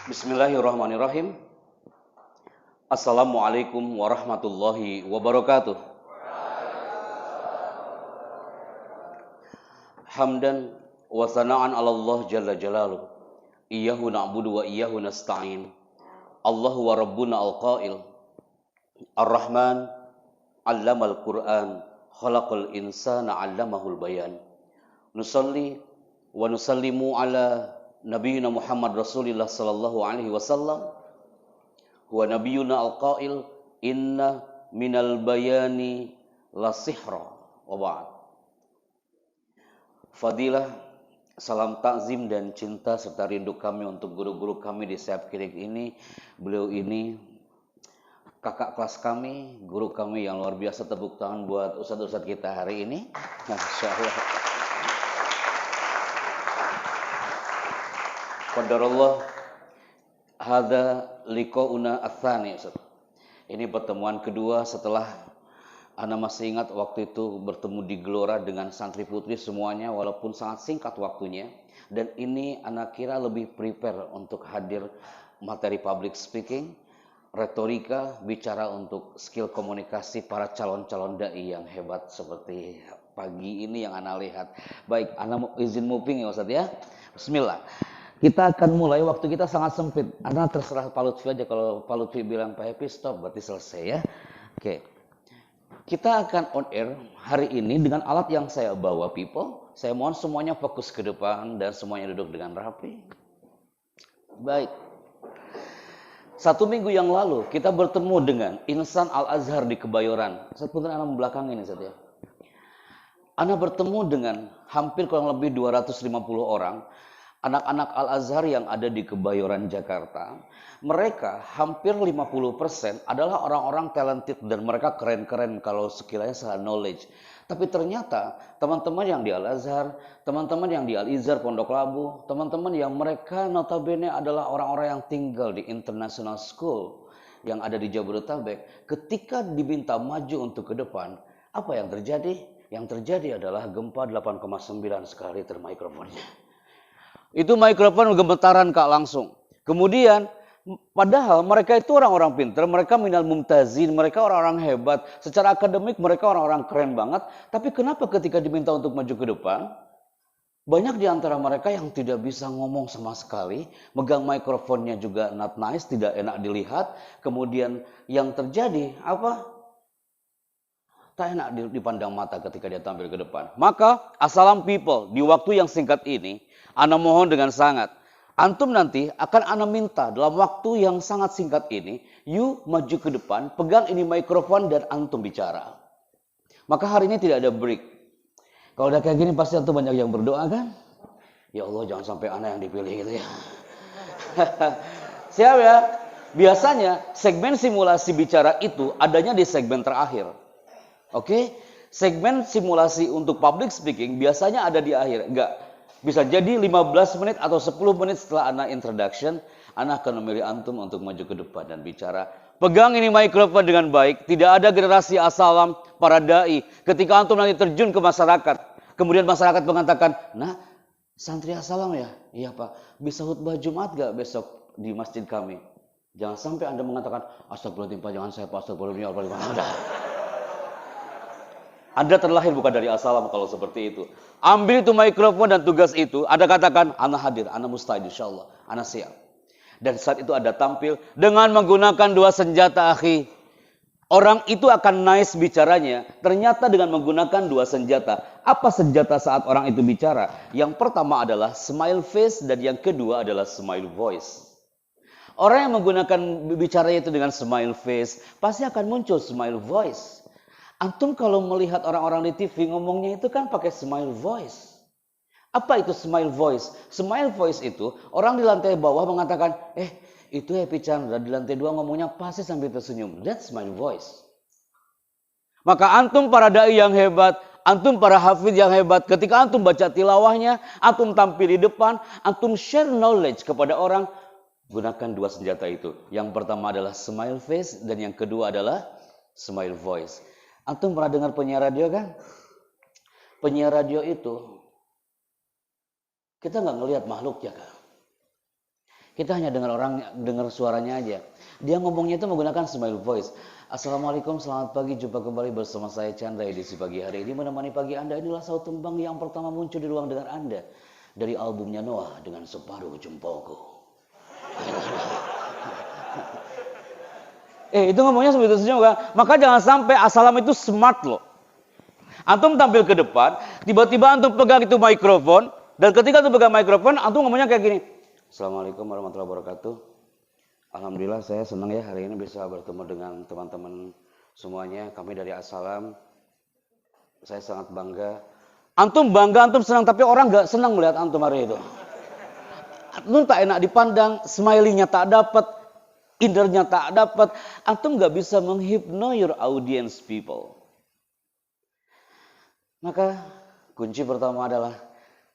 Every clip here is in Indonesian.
Bismillahirrahmanirrahim. Assalamualaikum warahmatullahi wabarakatuh. Hamdan wa sana'an 'ala Allah jalla jalaluh. Iyyahu na'budu wa iyyahu nasta'in. Allahu wa rabbuna al-qail. Ar-Rahman 'allamal Qur'an, khalaqal insana 'allamahul bayan. Nusalli wa nusallimu ala Nabiyyina Muhammad Rasulillah sallallahu alaihi wasallam huwa nabiyyuna al-qail inna minal bayani la sihra wa ba'd. Fadilah, salam takzim dan cinta serta rindu kami untuk guru-guru kami di Sayap Kirik ini. Beliau ini kakak kelas kami, guru kami yang luar biasa. Tepuk tangan buat ustadz-ustadz kita hari ini. Masyaallah. Qadarullah hadza liqauna ats-tsani. Ini pertemuan kedua setelah ana masih ingat waktu itu bertemu di Gelora dengan santri putri semuanya walaupun sangat singkat waktunya, dan ini ana kira lebih prepare untuk hadir materi public speaking, retorika, bicara untuk skill komunikasi para calon-calon dai yang hebat seperti pagi ini yang ana lihat. Baik, ana izin moving ya Ustaz ya. Bismillah. Kita akan mulai, waktu kita sangat sempit. Anda terserah Pak Lutfi aja, kalau Pak Lutfi bilang Pak Happy stop berarti selesai ya. Oke. Kita akan on air hari ini dengan alat yang saya bawa people. Saya mohon semuanya fokus ke depan dan semuanya duduk dengan rapi. Baik. 1 minggu yang lalu kita bertemu dengan Insan Al-Azhar di Kebayoran. Sebentar Anda belakang ini saja. Anda bertemu dengan hampir kurang lebih 250 orang. Anak-anak Al-Azhar yang ada di Kebayoran, Jakarta, mereka hampir 50% adalah orang-orang talented dan mereka keren-keren kalau sekiranya soal knowledge. Tapi ternyata teman-teman yang di Al-Azhar, teman-teman yang di Al-Izhar Pondok Labu, teman-teman yang mereka notabene adalah orang-orang yang tinggal di international school yang ada di Jabodetabek, ketika diminta maju untuk ke depan, apa yang terjadi? Yang terjadi adalah gempa 8,9 skala Richter mikrofonnya. Itu mikrofon gemetaran Kak langsung. Kemudian padahal mereka itu orang-orang pintar, mereka minal mumtazin, mereka orang-orang hebat. Secara akademik mereka orang-orang keren banget. Tapi kenapa ketika diminta untuk maju ke depan, banyak di antara mereka yang tidak bisa ngomong sama sekali. Megang mikrofonnya juga not nice, tidak enak dilihat. Kemudian yang terjadi apa? Tak enak dipandang mata ketika dia tampil ke depan. Maka assalam people, di waktu yang singkat ini, Ana mohon dengan sangat, antum nanti akan ana minta dalam waktu yang sangat singkat ini, you maju ke depan, pegang ini mikrofon dan antum bicara. Maka hari ini tidak ada break. Kalau udah kayak gini pasti antum banyak yang berdoa kan? Ya Allah jangan sampai ana yang dipilih gitu ya. Siap ya? Biasanya segmen simulasi bicara itu adanya di segmen terakhir. Oke? Segmen simulasi untuk public speaking biasanya ada di akhir. Enggak. Bisa jadi 15 menit atau 10 menit setelah ana introduction, ana akan memilih antum untuk maju ke depan dan bicara. Pegang ini mikrofon dengan baik, tidak ada generasi asalam para dai. Ketika antum nanti terjun ke masyarakat, kemudian masyarakat mengatakan, "Nah, santri asalam ya?" "Iya, Pak. Bisa khutbah Jumat gak besok di masjid kami?" Jangan sampai Anda mengatakan, "Astagfirullahaladzim, Pak, jangan saya Pak, astagfirullahaladzim." Anda terlahir bukan dari asalam kalau seperti itu. Ambil itu mikrofon dan tugas itu, Anda katakan, "Ana hadir, ana musta'id insyaallah, ana siap." Dan saat itu Anda tampil dengan menggunakan 2 senjata, akhi. Orang itu akan nice bicaranya, ternyata dengan menggunakan 2 senjata. Apa senjata saat orang itu bicara? Yang pertama adalah smile face dan yang kedua adalah smile voice. Orang yang menggunakan bicaranya itu dengan smile face, pasti akan muncul smile voice. Antum kalau melihat orang-orang di TV ngomongnya itu kan pakai smile voice. Apa itu smile voice? Smile voice itu orang di lantai bawah mengatakan, itu Happy Chandra di lantai 2 ngomongnya pasti sambil tersenyum. That's smile voice. Maka antum para dai yang hebat, antum para hafidh yang hebat, ketika antum baca tilawahnya, antum tampil di depan, antum share knowledge kepada orang, gunakan 2 senjata itu. Yang pertama adalah smile face dan yang kedua adalah smile voice. Antum pernah dengar penyiar radio kan? Penyiar radio itu kita nggak ngelihat makhluknya kan? Kita hanya dengar suaranya aja. Dia ngomongnya itu menggunakan smile voice. Assalamualaikum, selamat pagi, jumpa kembali bersama saya Chandra edisi pagi hari ini menemani pagi Anda. Inilah saut tembang yang pertama muncul di ruang dengar Anda dari albumnya Noah dengan separuh jempolku. Itu ngomongnya seperti itu juga. Maka jangan sampai assalam itu smart loh. Antum tampil ke depan, tiba-tiba antum pegang itu mikrofon, dan ketika antum pegang mikrofon, antum ngomongnya kayak gini. Assalamualaikum warahmatullahi wabarakatuh. Alhamdulillah saya senang ya hari ini bisa bertemu dengan teman-teman semuanya. Kami dari Assalam. Saya sangat bangga. Antum bangga, antum senang, tapi orang gak senang melihat antum hari itu. Antum tak enak dipandang, smilingnya tak dapat, indernya tak dapat. Antum gak bisa menghipno your audience people. Maka kunci pertama adalah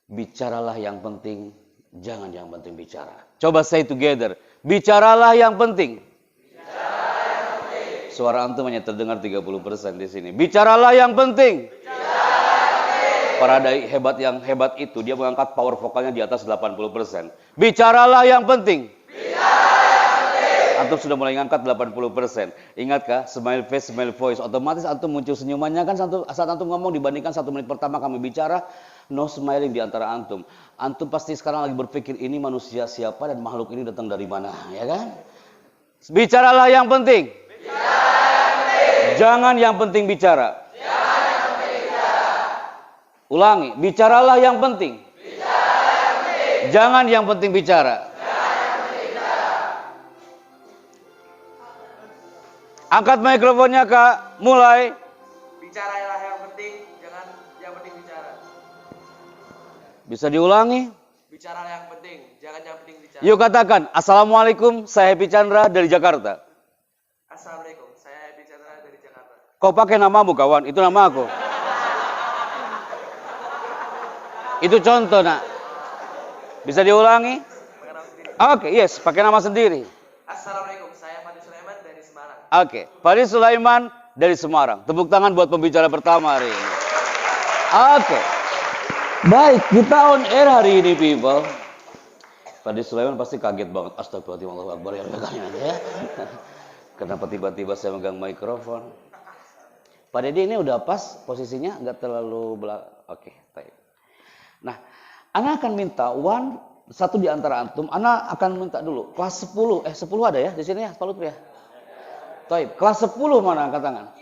bicaralah yang penting. Jangan yang penting bicara. Coba say together. Bicaralah yang penting. Bicaralah yang penting. Suara antum hanya terdengar 30% di sini. Bicaralah yang penting. Bicaralah yang penting. Para dai hebat yang hebat itu dia mengangkat power vokalnya di atas 80%. Bicaralah yang penting. Bicaralah yang penting. Antum sudah mulai ngangkat 80%. Ingatkah? Smile face, smile voice. Otomatis antum muncul senyumannya kan saat antum ngomong dibandingkan 1 menit pertama kami bicara. No smiling di antara antum. Antum pasti sekarang lagi berpikir ini manusia siapa dan makhluk ini datang dari mana, ya kan? Bicaralah yang penting. Bicaralah yang penting. Jangan yang penting bicara. Jangan yang penting bicara. Ulangi, bicaralah yang penting. Bicaralah yang penting. Jangan yang penting bicara. Jangan yang penting bicara. Angkat mikrofonnya, Kak. Mulai. Bicaralah yang penting, jangan yang penting bicara. Bisa diulangi? Bicaralah yang penting, jangan yang penting bicara. Yuk katakan, Assalamualaikum, saya Happy Chandra dari Jakarta. Assalamualaikum, saya Happy Chandra dari Jakarta. Kau pakai namamu kawan, itu nama aku. Itu contoh nak. Bisa diulangi? Oke, yes, pakai nama sendiri. Assalamualaikum, saya Fadil Sulaiman dari Semarang. Oke, Fadil Sulaiman dari Semarang. Tepuk tangan buat pembicara pertama hari ini. Oke. Baik, kita on air hari ini, people. Fadil Sulaiman pasti kaget banget. Astagfirullahaladzim, ya. Kenapa tiba-tiba saya megang mikrofon? Pak Deddy ini udah pas posisinya, nggak terlalu Oke, baik. Nah, Ana akan minta satu di antara antum. Ana akan minta dulu kelas 10. 10 ada ya di sini ya, Pak Lutfi ya? Baik, kelas 10 mana angkat tangan?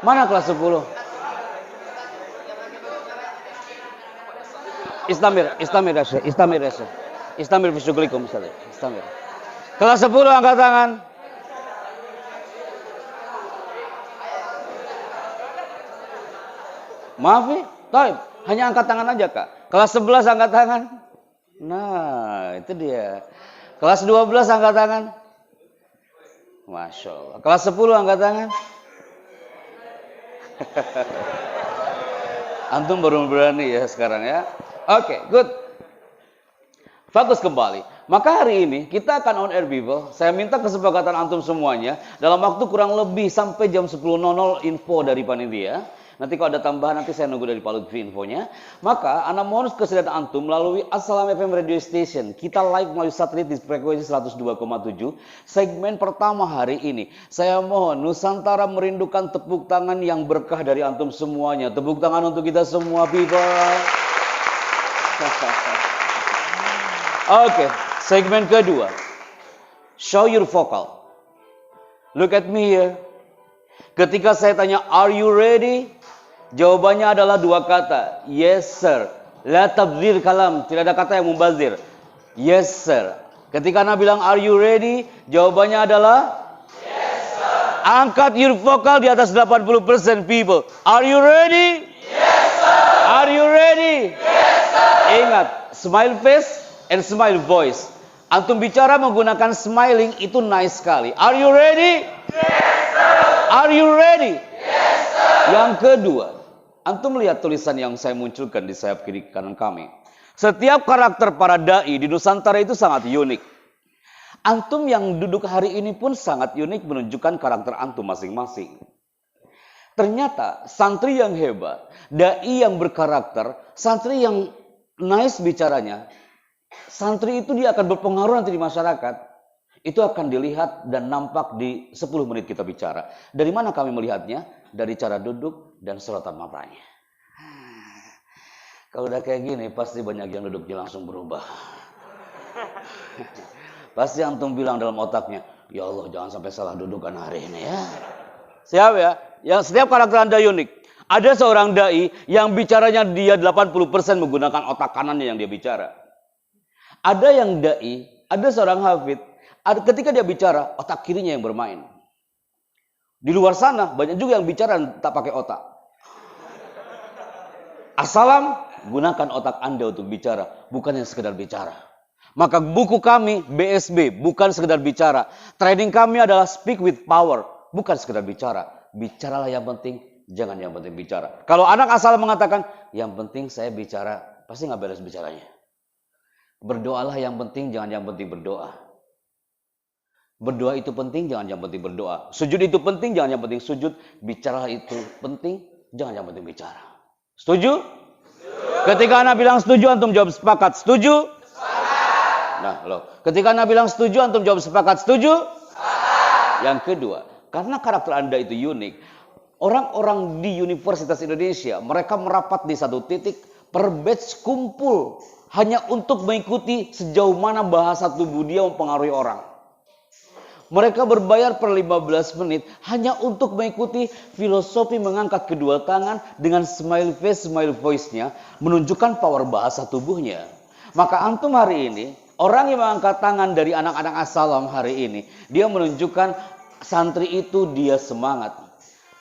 Mana kelas 10? Istamir Fisyukulikum misalnya. Istamir. Kelas 10 angkat tangan. Maaf ya, Taib. Hanya angkat tangan aja Kak. Kelas 11 angkat tangan. Nah, itu dia. Kelas 12 angkat tangan. Masya Allah. Kelas 10 angkat tangan. Antum baru berani ya sekarang ya. Oke, good. Fokus kembali. Maka hari ini kita akan on air people. Saya minta kesepakatan antum semuanya dalam waktu kurang lebih sampai jam 10.00 info dari panitia. Nanti kalau ada tambahan nanti saya nunggu dari Pak Lutfi infonya. Maka Ana mohon kesediaan antum melalui Assalam FM Radio Station. Kita live melalui satelit di frekuensi 102,7. Segmen pertama hari ini. Saya mohon Nusantara merindukan tepuk tangan yang berkah dari antum semuanya. Tepuk tangan untuk kita semua people. Oke, segmen kedua. Show your vocal. Look at me here. Ketika saya tanya, are you ready? Jawabannya adalah 2 kata. Yes, sir. La tabdzir kalam. Tidak ada kata yang membazir. Yes, sir. Ketika Anda bilang, are you ready? Jawabannya adalah yes, sir. Angkat your vocal di atas 80% people. Are you ready? Yes, sir. Are you ready? Yes, sir. Ingat, smile face and smile voice. Antum bicara menggunakan smiling itu nice sekali. Are you ready? Yes, sir. Are you ready? Yes, sir. Yang kedua, antum melihat tulisan yang saya munculkan di sayap kiri kanan kami. Setiap karakter para dai di Nusantara itu sangat unik. Antum yang duduk hari ini pun sangat unik menunjukkan karakter antum masing-masing. Ternyata santri yang hebat, dai yang berkarakter, santri yang nice bicaranya, santri itu dia akan berpengaruh nanti di masyarakat. Itu akan dilihat dan nampak di 10 menit kita bicara. Dari mana kami melihatnya? Dari cara duduk dan sorotan matanya. Kalau udah kayak gini, pasti banyak yang duduknya langsung berubah. Pasti antum bilang dalam otaknya, ya Allah jangan sampai salah dudukan hari ini ya. Siap ya? Yang setiap karakter Anda unik. Ada seorang dai yang bicaranya dia 80% menggunakan otak kanannya yang dia bicara. Ada yang dai, ada seorang hafid, ketika dia bicara, otak kirinya yang bermain. Di luar sana banyak juga yang bicara tak pakai otak. Assalam, gunakan otak Anda untuk bicara, bukan yang sekedar bicara. Maka buku kami BSB bukan sekedar bicara. Training kami adalah speak with power, bukan sekedar bicara. Bicaralah yang penting, jangan yang penting bicara. Kalau anak asal mengatakan, yang penting saya bicara, pasti nggak beres bicaranya. Berdoalah yang penting, jangan yang penting berdoa. Berdoa itu penting, jangan yang penting berdoa. Sujud itu penting, jangan yang penting sujud. Bicaralah itu penting, jangan yang penting bicara. Setuju? Ketika anak bilang setuju, antum jawab sepakat. Setuju? Nah, loh. Ketika Anda bilang setuju, antum jawab sepakat. Setuju? Sepakat. Yang kedua, karena karakter Anda itu unik, orang-orang di Universitas Indonesia, mereka merapat di satu titik, per batch kumpul, hanya untuk mengikuti sejauh mana bahasa tubuh dia mempengaruhi orang. Mereka berbayar per 15 menit, hanya untuk mengikuti filosofi mengangkat kedua tangan dengan smile face, smile voice-nya, menunjukkan power bahasa tubuhnya. Maka antum hari ini, orang yang mengangkat tangan dari anak-anak assalam hari ini, dia menunjukkan santri itu dia semangat.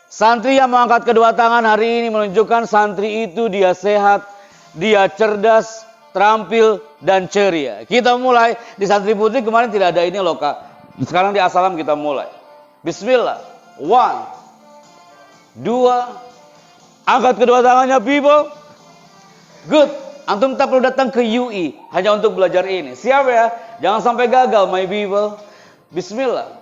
Santri yang mengangkat kedua tangan hari ini menunjukkan santri itu dia sehat, dia cerdas, terampil, dan ceria. Kita mulai di santri putri kemarin tidak ada ini loh Kak. Sekarang di assalam kita mulai. Bismillah. 1, 2, angkat kedua tangannya people. Good. Antum tak perlu datang ke UI hanya untuk belajar ini. Siap ya? Jangan sampai gagal my people. Bismillah.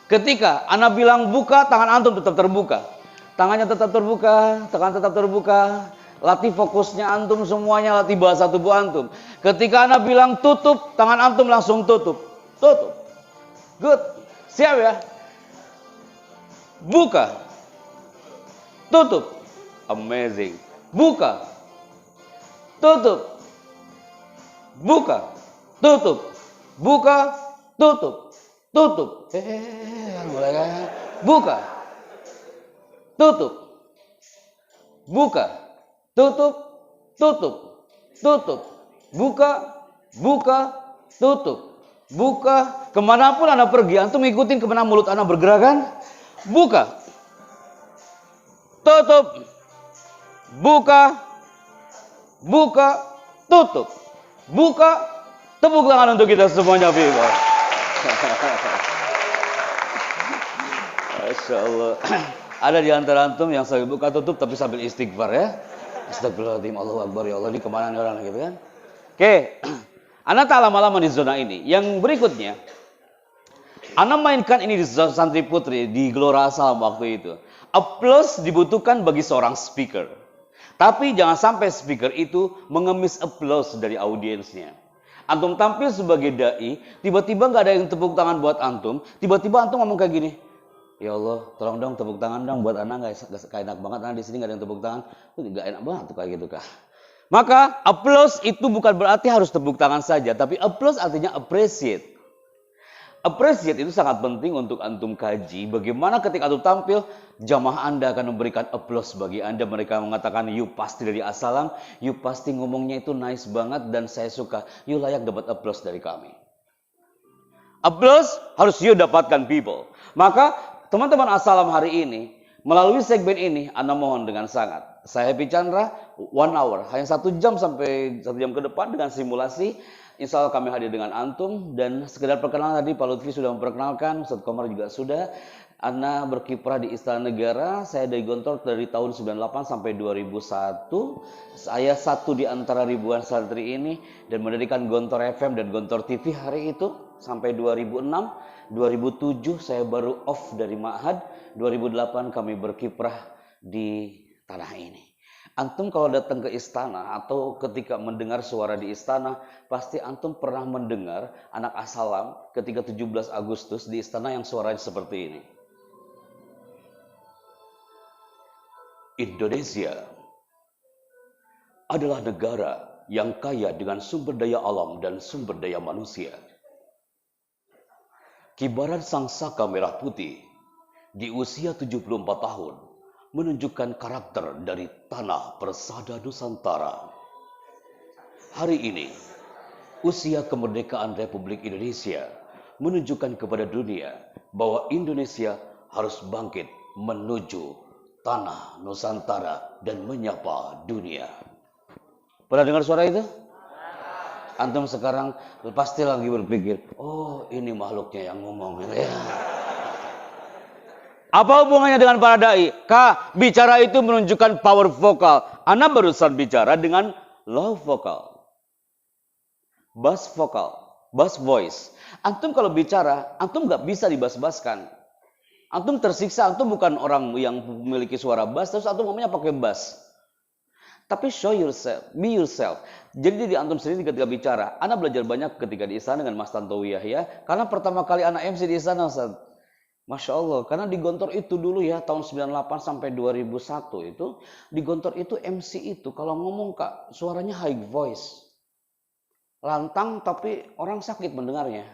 Ketika anak bilang buka, tangan antum tetap terbuka. Tangannya tetap terbuka, tangan tetap terbuka. Latih fokusnya antum semuanya, latih bahasa tubuh antum. Ketika anak bilang tutup, tangan antum langsung tutup. Tutup. Good. Siap ya? Buka. Tutup. Amazing. Buka. Tutup. Buka. Tutup. Buka. Tutup. Tutup. Mulai kan? Buka. Tutup. Buka. Tutup. Tutup. Tutup. Buka. Buka. Tutup. Buka. Kemanapun Anda pergi, antum ikutin kemana mulut Anda bergerak kan? Buka. Tutup. Buka. Buka. Tutup. Buka. Tepuk tangan untuk kita semuanya, Viva. Masya Allah. Ada di antara antum yang sambil buka tutup tapi sambil istighfar ya. Astagfirullahaladzim, Allahu Akbar, ya Allah, ini kemana nih orang gitu kan. Oke. Anda tak lama-lama di zona ini. Yang berikutnya, Anda mainkan ini di santri putri di Gelora Assalam waktu itu. Applause dibutuhkan bagi seorang speaker. Tapi jangan sampai speaker itu mengemis applause dari audiensnya. Antum tampil sebagai dai, tiba-tiba nggak ada yang tepuk tangan buat antum. Tiba-tiba antum ngomong kayak gini. Ya Allah, tolong dong tepuk tangan dong buat anak, nggak enak banget anak di sini nggak ada yang tepuk tangan. Itu nggak enak banget tuh kayak gitu kah? Maka applause itu bukan berarti harus tepuk tangan saja, tapi applause artinya appreciate. Appreciate itu sangat penting untuk antum kaji. Bagaimana ketika antum tampil, jamaah Anda akan memberikan applause bagi Anda. Mereka mengatakan, you pasti dari assalam, you pasti ngomongnya itu nice banget dan saya suka. You layak dapat applause dari kami. Applause harus you dapatkan people. Maka teman-teman assalam hari ini, melalui segmen ini, Anda mohon dengan sangat. Saya Happy Chandra, 1 hour, hanya 1 jam sampai 1 jam ke depan dengan simulasi. Insya Allah kami hadir dengan antum. Dan sekedar perkenalan tadi, Pak Lutfi sudah memperkenalkan, Ustadz Komar juga sudah. Anda berkiprah di Istana Negara, saya dari Gontor dari tahun 98 sampai 2001. Saya satu di antara ribuan santri ini dan mendirikan Gontor FM dan Gontor TV hari itu. sampai 2006. 2007 saya baru off dari Ma'had. 2008 kami berkiprah di tanah ini. Antum kalau datang ke istana atau ketika mendengar suara di istana, pasti antum pernah mendengar anak Assalam ketika 17 Agustus di istana yang suaranya seperti ini. Indonesia adalah negara yang kaya dengan sumber daya alam dan sumber daya manusia. Kibaran sang saka merah putih di usia 74 tahun menunjukkan karakter dari tanah persada Nusantara. Hari ini, usia kemerdekaan Republik Indonesia menunjukkan kepada dunia bahwa Indonesia harus bangkit menuju tanah Nusantara dan menyapa dunia. Pernah dengar suara itu? Antum sekarang pasti lagi berpikir, oh ini makhluknya yang ngomong. Ya. Apa hubungannya dengan para dai? Bicara itu menunjukkan power vokal. Ana barusan bicara dengan low vokal, bass vokal, bass voice. Antum kalau bicara, antum nggak bisa dibas-baskan. Antum tersiksa, antum bukan orang yang memiliki suara bass, terus antum ngomongnya pakai bass. Tapi show yourself, be yourself. Jadi di antum sendiri ketika bicara, Ana belajar banyak ketika di istana dengan Mas Tantowi Yahya. Karena pertama kali Ana MC di istana, Ustaz. Masya Allah, karena di Gontor itu dulu ya, tahun 98 sampai 2001 itu, di Gontor itu MC itu, kalau ngomong Kak, suaranya high voice. Lantang tapi orang sakit mendengarnya.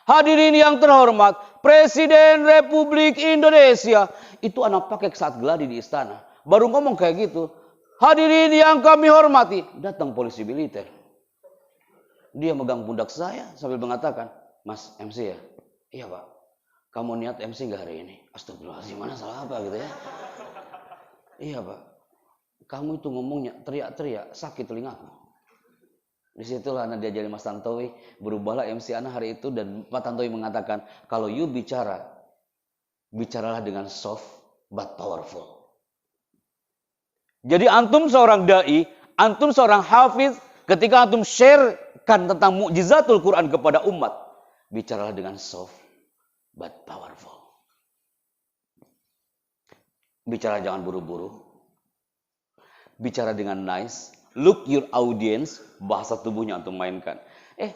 Hadirin yang terhormat, Presiden Republik Indonesia. Itu Ana pakai saat geladi di istana. Baru ngomong kayak gitu. Hadirin yang kami hormati, datang polisi militer. Dia megang pundak saya sambil mengatakan, Mas MC ya? Iya Pak. Kamu niat MC nggak hari ini? Astagfirullahaladzim, mana salah apa gitu ya? Iya Pak. Kamu itu ngomongnya teriak-teriak, sakit telingaku. Disitulah Ana diajari Mas Tantowi, berubahlah MC Ana hari itu dan Pak Tantowi mengatakan, kalau you bicara, bicaralah dengan soft but powerful. Jadi antum seorang dai, antum seorang hafiz, ketika antum sharekan tentang mukjizatul Quran kepada umat, bicaralah dengan soft but powerful. Bicara jangan buru-buru. Bicara dengan nice, look your audience, bahasa tubuhnya antum mainkan.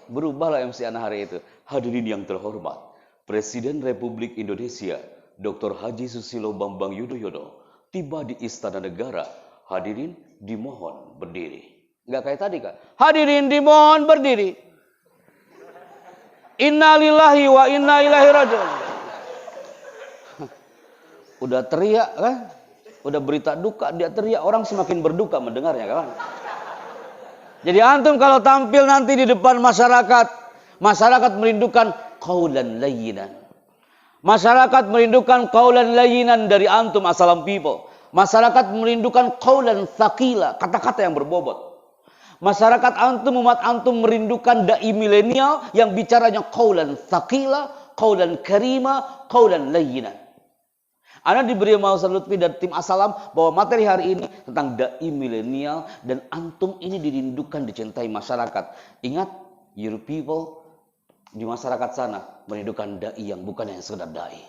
Berubahlah MC Ana hari itu. Hadirin yang terhormat, Presiden Republik Indonesia, Dr. Haji Susilo Bambang Yudhoyono, tiba di Istana Negara. Hadirin dimohon berdiri. Enggak kayak tadi Kak. Hadirin dimohon berdiri. Innalillahi wa inna ilaihi raji'un. Udah teriak kan? Udah berita duka, dia teriak, orang semakin berduka mendengarnya kan? Jadi antum kalau tampil nanti di depan masyarakat, masyarakat merindukan qaulan layyinan. Masyarakat merindukan qaulan layyinan dari antum Assalam people. Masyarakat merindukan qaulan tsaqila, kata-kata yang berbobot. Masyarakat antum, umat antum merindukan dai milenial yang bicaranya qaulan tsaqila, qaulan karima, qaulan layyinan. Ana diberi Mausad Lutfi dan tim Assalam bahwa materi hari ini tentang dai milenial dan antum ini dirindukan, dicintai masyarakat. Ingat, your people di masyarakat sana merindukan dai yang bukan yang sekedar dai.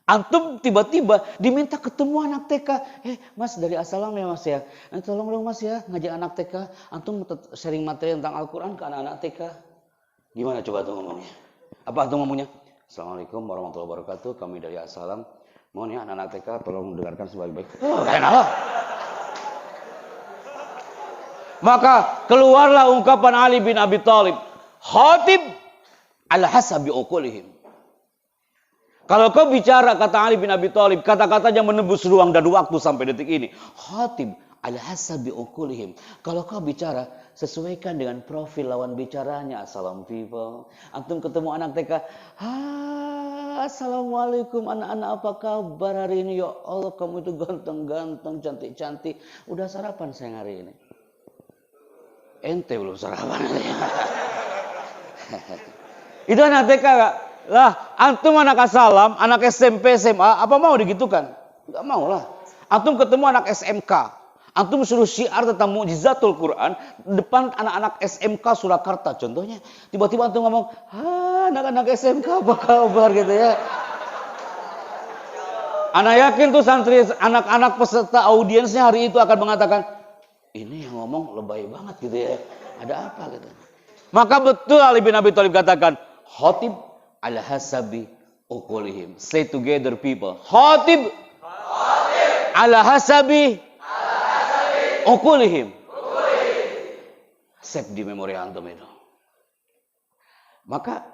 Antum tiba-tiba diminta ketemu anak TK. Mas dari Assalam ya Mas ya. Tolong dong Mas ya ngajak anak TK. Antum sharing materi tentang Al-Quran ke anak-anak TK. Gimana coba tuh ngomongnya? Apa antum ngomongnya? Assalamualaikum warahmatullahi wabarakatuh. Kami dari Assalam. Mohon ya anak-anak TK tolong dengarkan sebaik-baik. Enak. Maka keluarlah ungkapan Ali bin Abi Thalib. Khatib ala hasabi uqulihim. Kalau kau bicara, kata Ali bin Abi Thalib, kata-katanya menembus ruang dan waktu sampai detik ini. Khatib ala hasabi uqulihim. Kalau kau bicara, sesuaikan dengan profil lawan bicaranya. Assalam people. Antum ketemu anak TK. Assalamualaikum anak-anak, apa kabar hari ini? Ya Allah, kamu itu ganteng-ganteng, cantik-cantik. Udah sarapan sayang hari ini? Ente belum sarapan. Itu anak TK Kak. Lah, antum anak Assalam, anak SMP, SMA, apa mau digitukan? Enggak mau lah. Antum ketemu anak SMK, Antum suruh syiar tentang mukjizatul Quran depan anak-anak SMK Surakarta contohnya. Tiba-tiba antum ngomong, anak-anak SMK apa kabar gitu ya. Anak yakin tuh santri, anak-anak peserta audiensnya hari itu akan mengatakan, ini yang ngomong lebay banget gitu ya. Ada apa gitu. Maka betul Ali bin Abi Thalib katakan, khatib ala hasabi uqulihim. Say together people. Khatib ala hasabi uqulihim. Save di memori antum itu. Maka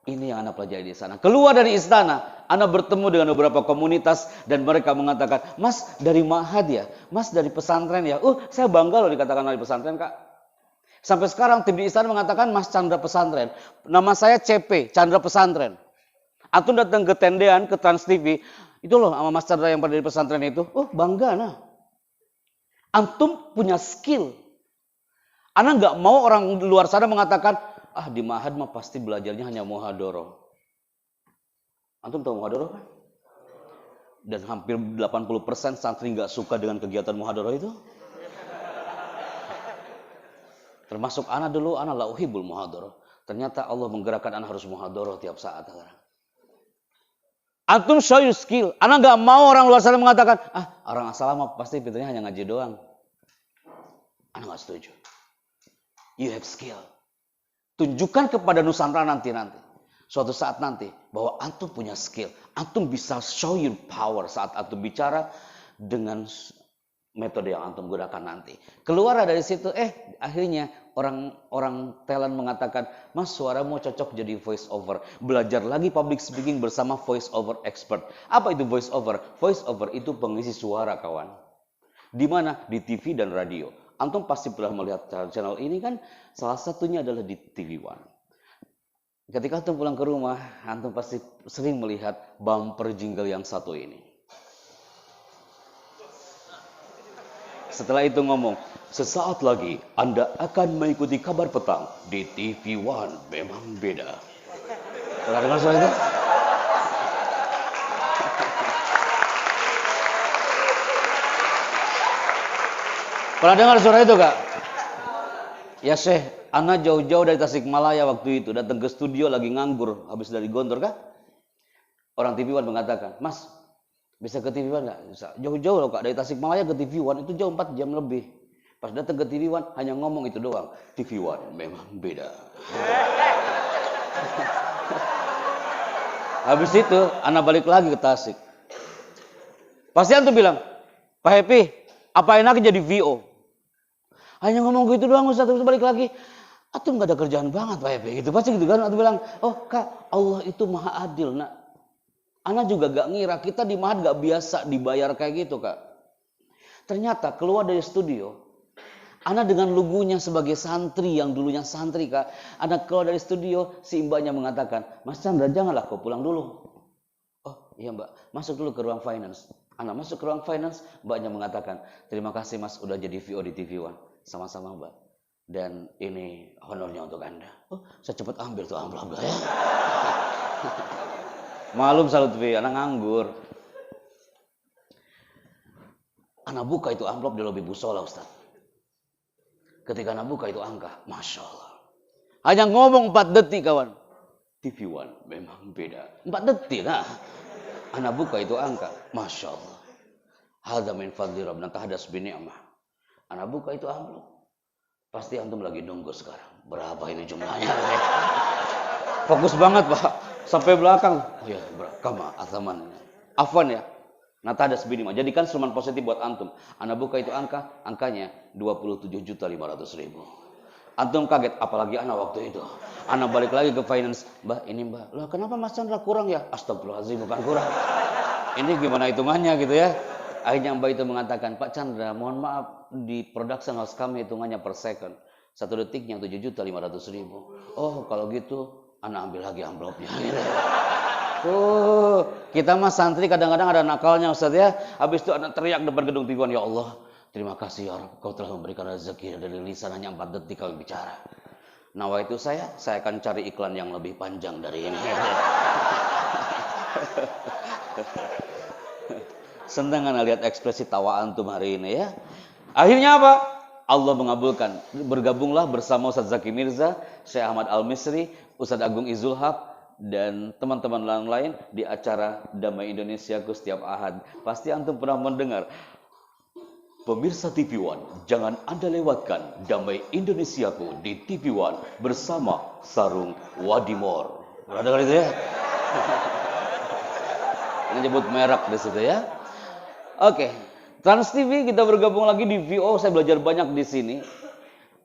ini yang Anda pelajari di sana. Keluar dari istana, Anda bertemu dengan beberapa komunitas dan mereka mengatakan, Mas dari Ma'had ya, Mas dari pesantren ya. Saya bangga loh dikatakan dari pesantren, Kak. Sampai sekarang tim di istana mengatakan Mas Chandra Pesantren. Nama saya CP, Chandra Pesantren. Antum datang ke tendean, ke Trans TV, itu loh sama Mas Chandra yang pada di pesantren itu. Bangga nah. Antum punya skill. Anda nggak mau orang di luar sana mengatakan, di Ma'had mah pasti belajarnya hanya muhadharah. Antum tahu muhadharah kan? Dan hampir 80% santri nggak suka dengan kegiatan muhadharah itu. Termasuk anak dulu, anak la uhibul muhadharah. Ternyata Allah menggerakkan anak harus muhadharah tiap saat. Antum show your skill. Anak nggak mau orang luar sana mengatakan, orang asal mah pasti pintunya hanya ngaji doang. Anak nggak setuju. You have skill. Tunjukkan kepada Nusantara nanti. Suatu saat nanti bahwa antum punya skill. Antum bisa show your power saat antum bicara dengan metode yang antum gunakan nanti. Keluar dari situ, akhirnya orang talent mengatakan, Mas suaramu cocok jadi voice over. Belajar lagi public speaking bersama voice over expert. Apa itu voice over? Voice over itu pengisi suara kawan. Di mana? Di TV dan radio. Antum pasti pernah melihat channel ini kan, salah satunya adalah di TV One. Ketika antum pulang ke rumah, antum pasti sering melihat bumper jingle yang satu ini. Setelah itu ngomong, sesaat lagi Anda akan mengikuti kabar petang di TV One, memang beda. Pernah dengar soal itu? Pernah dengar suara itu, Kak? Ya Syekh, Ana jauh-jauh dari Tasikmalaya waktu itu, datang ke studio lagi nganggur, habis dari Gontor, Kak? Orang TV One mengatakan, Mas, bisa ke TV One nggak? Bisa. Jauh-jauh loh, Kak, dari Tasikmalaya ke TV One, itu jauh 4 jam lebih. Pas datang ke TV One, hanya ngomong itu doang. TV One memang beda. Habis itu, Ana balik lagi ke Tasik. Pasti antum bilang, Pak Happy, apa enaknya jadi VO? Hanya ngomong gitu doang, Ustaz, terus balik lagi. Antum nggak ada kerjaan banget, Pak Happy. Gitu pasti gitu kan? Antum bilang, Kak, Allah itu maha adil, nak. Ana juga gak ngira, kita di Ma'had gak biasa dibayar kayak gitu, Kak. Ternyata keluar dari studio, Ana dengan lugunya sebagai santri yang dulunya santri, Kak. Ana keluar dari studio, si mbaknya mengatakan, Mas Chandra, janganlah kau pulang dulu. Oh iya mbak, masuk dulu ke ruang finance. Ana masuk ke ruang finance, mbaknya mengatakan, terima kasih Mas udah jadi VO di TV One. Sama-sama mbak. Dan ini honornya untuk Anda. Saya cepat ambil tuh amplop ya. Malum salut V, anak nganggur. Anak buka itu amplop di lobi musola, Ustaz. Ketika anak buka itu angka, Masya Allah. Hanya ngomong 4 detik kawan. TV One memang beda. 4 detik nah. Anak buka itu angka, Masya Allah. Hadza min fadli rabbina tahadas bi ni'mah. Anak buka itu amplop. Pasti antum lagi nunggu sekarang. Berapa ini jumlahnya? Fokus banget, Pak. Sampai belakang. Oh ya, kama azaman. Afwan ya. Natadas binima. Jadikan instrumen positif buat antum. Anda buka itu angkanya 27.500.000. Antum kaget, apalagi anak waktu itu. Anak balik lagi ke finance. Mbak, ini mbak. Loh kenapa Mas Chandra kurang ya? Astagfirullahaladzim, bukan kurang. Ini gimana hitungannya gitu ya. Akhirnya mbak itu mengatakan, Pak Chandra, mohon maaf, di production house kami hitungannya per second. 1 detiknya 7.500.000. Oh kalau gitu, anak ambil lagi amplopnya. Kita mah santri kadang-kadang ada nakalnya Ustaz ya. Habis itu anak teriak depan gedung TV One, ya Allah, terima kasih ya Rabb, kau telah memberikan rezeki dari lisan hanya 4 detik kau bicara. Nah itu saya akan cari iklan yang lebih panjang dari ini. Senang kan lihat ekspresi tawa antum hari ini ya. Akhirnya apa? Allah mengabulkan. Bergabunglah bersama Ustaz Zaki Mirza, Syekh Ahmad Al-Misri, Ustaz Agung Izul Haq, dan teman-teman lain di acara Damai Indonesiaku setiap Ahad. Pasti antum pernah mendengar. Pemirsa TV One, jangan Anda lewatkan Damai Indonesiaku di TV One bersama Sarung Wadimor. Pernah dengar itu ya? Menyebut merek di situ ya. Oke, Trans TV kita bergabung lagi di VO. Saya belajar banyak di sini.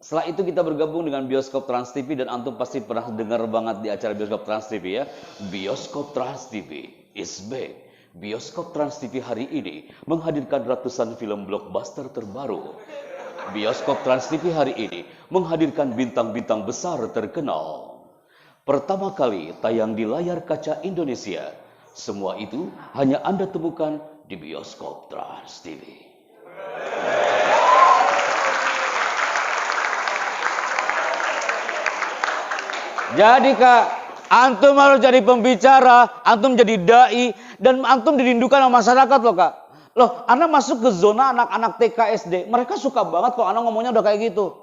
Setelah itu kita bergabung dengan Bioskop Trans TV, dan antum pasti pernah dengar banget di acara Bioskop Trans TV ya. Bioskop Trans TV is back. Bioskop Trans TV hari ini menghadirkan ratusan film blockbuster terbaru. Bioskop Trans TV hari ini menghadirkan bintang-bintang besar terkenal. Pertama kali tayang di layar kaca Indonesia. Semua itu hanya Anda temukan di Bioskop Trans TV. Jadi Kak, antum harus jadi pembicara, antum jadi dai, dan antum dirindukan sama masyarakat loh Kak. Loh, anak masuk ke zona anak-anak TK SD, mereka suka banget kok anak ngomongnya udah kayak gitu.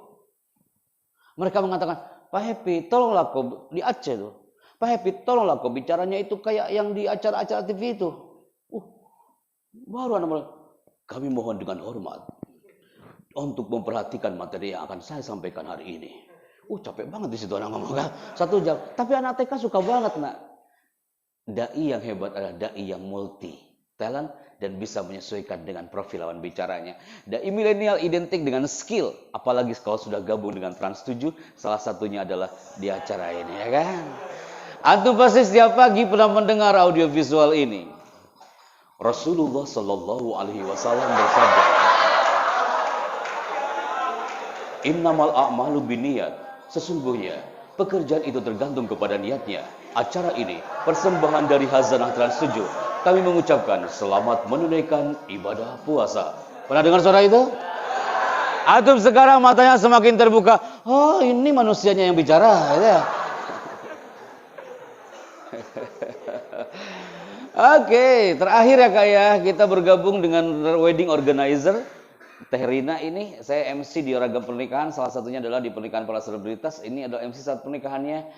Mereka mengatakan, Pak Happy, tolonglah kok di Aceh tuh. Pak Happy, tolonglah kok bicaranya itu kayak yang di acara-acara TV itu. Baru anak mulai, kami mohon dengan hormat untuk memperhatikan materi yang akan saya sampaikan hari ini. Capek banget di situ anak ngomong kan. 1 jam. Tapi anak TK suka banget nak. Dai yang hebat adalah dai yang multi talent dan bisa menyesuaikan dengan profil lawan bicaranya. Dai milenial identik dengan skill, apalagi kalau sudah gabung dengan Trans 7, salah satunya adalah di acara ini ya kan. Antum pasti setiap pagi pernah mendengar audio visual ini. Rasulullah Shallallahu Alaihi Wasallam bersabda, Innamal a'malu binniyat. Sesungguhnya pekerjaan itu tergantung kepada niatnya. Acara ini persembahan dari Khazanah Trans 7. Kami mengucapkan selamat menunaikan ibadah puasa. Pernah dengar suara itu? Antum sekarang matanya semakin terbuka. Oh, ini manusianya yang bicara ya. Oke, terakhir ya Kak ya, kita bergabung dengan wedding organizer Teh Rina ini. Saya MC di ragam pernikahan, salah satunya adalah di pernikahan para selebritas. Ini adalah MC saat pernikahannya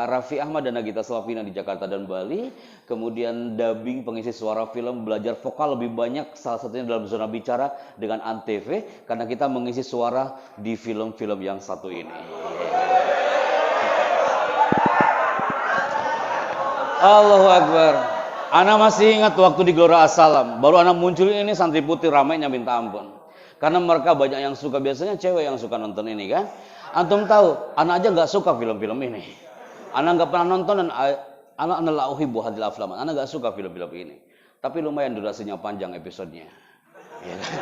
Raffi Ahmad dan Nagita Slavina di Jakarta dan Bali. Kemudian dubbing, pengisi suara film, belajar vokal lebih banyak, salah satunya dalam zona bicara dengan Antv, karena kita mengisi suara di film-film yang satu ini. Allahu Akbar. Ana masih ingat waktu di Gelora Assalam, baru Ana muncul ini santri putih ramainya minta ampun. Karena mereka banyak yang suka, biasanya cewek yang suka nonton ini kan. Antum tahu, Ana aja nggak suka film-film ini. Ana nggak pernah nonton dan Ana la uhibbu hadhil aflam. Ana nggak suka film-film ini. Tapi lumayan durasinya panjang episodenya. Ya kan?